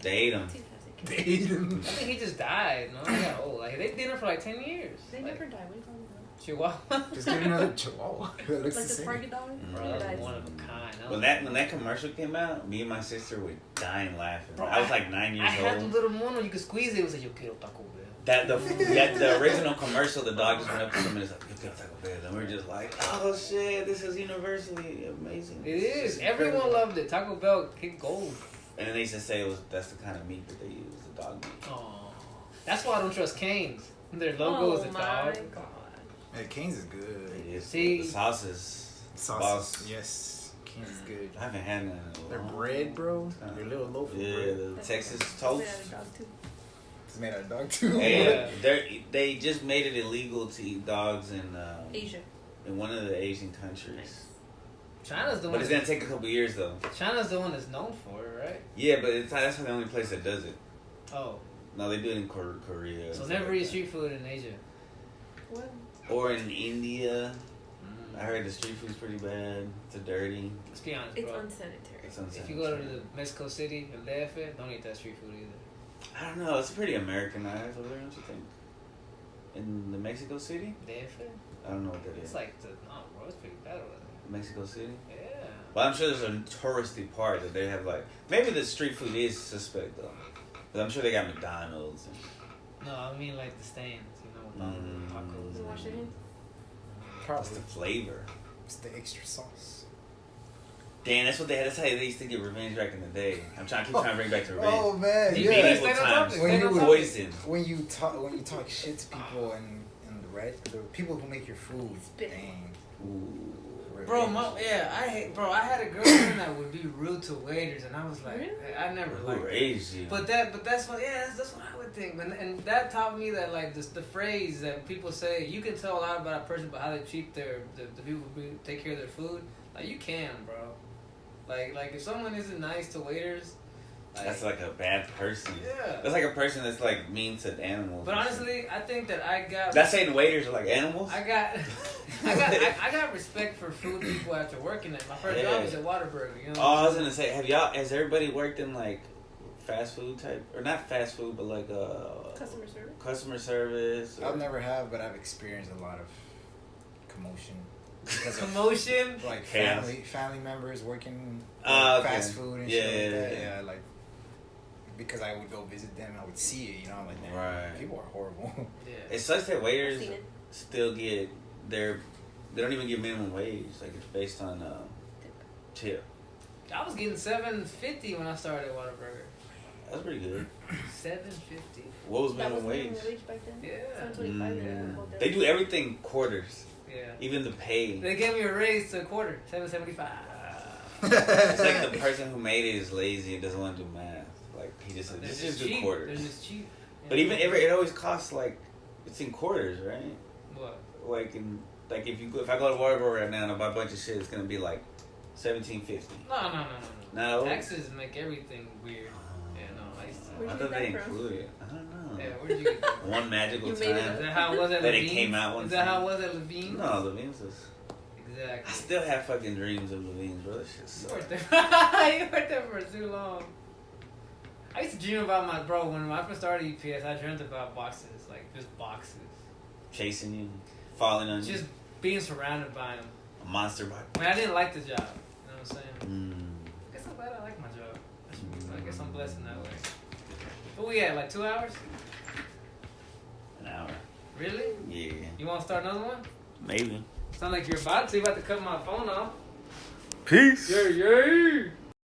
They ate him. They ate him. I think he just died. No, he got old. Like they did it for like 10 years. They Like, never die. What are you talking about? Chihuahua. Just get another Chihuahua. That looks Like the the same. Target dog? Bro, Mm. that Dies. was one of a kind. When that commercial came out, me and my sister were dying laughing. Bro, I was like 9 years I had the old. little mono. You could squeeze it. It was like, yo quiero Taco Bell. The original commercial, the dog just went up to them and was like, "You got Taco Bell," and we're just like, "Oh shit, this is universally amazing." It It's is. just Everyone incredible. loved it. Taco Bell kicked gold. And then they used to say that's the kind of meat that they use, the dog meat. Oh, that's why I don't trust Cane's. Their logo is a my dog. god. Hey, Cane's is good. It is. See- The sauces. Sauce. Boss. Yes. Cane's is good. I haven't had none in a Their long bread, bro. time. Their little loaf of Yeah, bread. the Texas That's toast. made out of dog too. It's made out of dog too. Hey, they just made it illegal to eat dogs Asia. in one of the Asian countries. China's the But one. it's gonna take a couple years though. China's the one that's known for it, right? Yeah, but that's not the only place that does it. Oh, No, they do it in Korea. and so stuff never like eat that. street food in Asia. What? Or in India. I heard the street food's pretty bad. It's dirty. Let's be honest, It's bro. unsanitary. It's If you go to unsanitary. the Mexico City and DF, don't eat that street food either. I don't know. It's pretty Americanized over there, don't you think? In the Mexico City? DF? I don't know what that It's is. like bro, it's pretty bad over there. Mexico City? Yeah. Well, I'm sure there's a touristy part that they have like. Maybe the street food is suspect though. But I'm sure they got McDonald's. And, No, I mean like the stands, you know, with all the tacos. You wash your hands? what's Probably. the flavor? It's the extra sauce. Damn, that's what they had. That's how they used to get revenge back in the day. I'm trying to keep trying to bring back to revenge. Oh man, Do In you yeah. mean- medieval Stay on times, topic, stay on topic. poison. When you talk shit to people and the people who make your food, Spit. dang. Ooh. Bro, revenge. I had a girlfriend that would be rude to waiters, and I was like, Really? I never Who liked it. raised you? But that's what I would think, and that taught me that like the phrase that people say, you can tell a lot about a person by how they treat the people who take care of their food. Like you can, bro. Like if someone isn't nice to waiters, That's like a bad person. Yeah. That's like a person that's like mean to animals. But honestly, I think that I got. that's saying waiters are like animals. I got respect for food people after working it. My first Yeah. job was at Whataburger. You know. Oh, I was gonna say, has everybody worked in like fast food type, or not fast food, but like Customer service? customer service? Or, I've never have, but I've experienced a lot of commotion because of Commotion. like Chaos. family members working Okay. fast food and Yeah, shit like yeah, that. yeah. Yeah, like because I would go visit them, I would see it. You know, I'm like, man, Right. people are horrible. Yeah. It sucks that I've waiters seen it. still get they don't even get minimum wage. Like it's based on tip. I was getting $7.50 when I started at Whataburger. That's pretty good. $7.50. What was That was minimum wage? minimum wage back then? Yeah. $7.25. Mm. They do everything quarters, Yeah. even the pay. They gave me a raise to a quarter, $7.75. It's like the person who made it is lazy and doesn't want to do math. Like he just They're just do cheap. quarters. They're just cheap. But even it always costs like it's in quarters, right? What? Like if I go to Whataburger right now and I buy a bunch of shit, it's gonna be like $17.50. No. No. Taxes make everything weird. Yeah, no, I used to. Where'd I you thought get they that from? included it. I don't know. Yeah, where'd you get that? One magical You made it Is time. that how it was at That it Levine's? came out one Is that how time. it was at Levine's? No, Levine's was. I Exactly. still have fucking dreams of Levine's, bro. That shit You sucks. worked there. You worked there for too long. I used to dream about my bro when I first started EPS. I dreamt about boxes, like just boxes. Chasing you, falling on Just you. being surrounded by them. A monster bike. I mean, I didn't like the job. You know what I'm saying? I guess I'm glad I like my job. I guess I'm blessed in that way. What we at, like 2 hours? An hour. Really? Yeah. You want to start another one? Maybe. Sound like you're about to. You're about to cut my phone off. Peace. Yeah.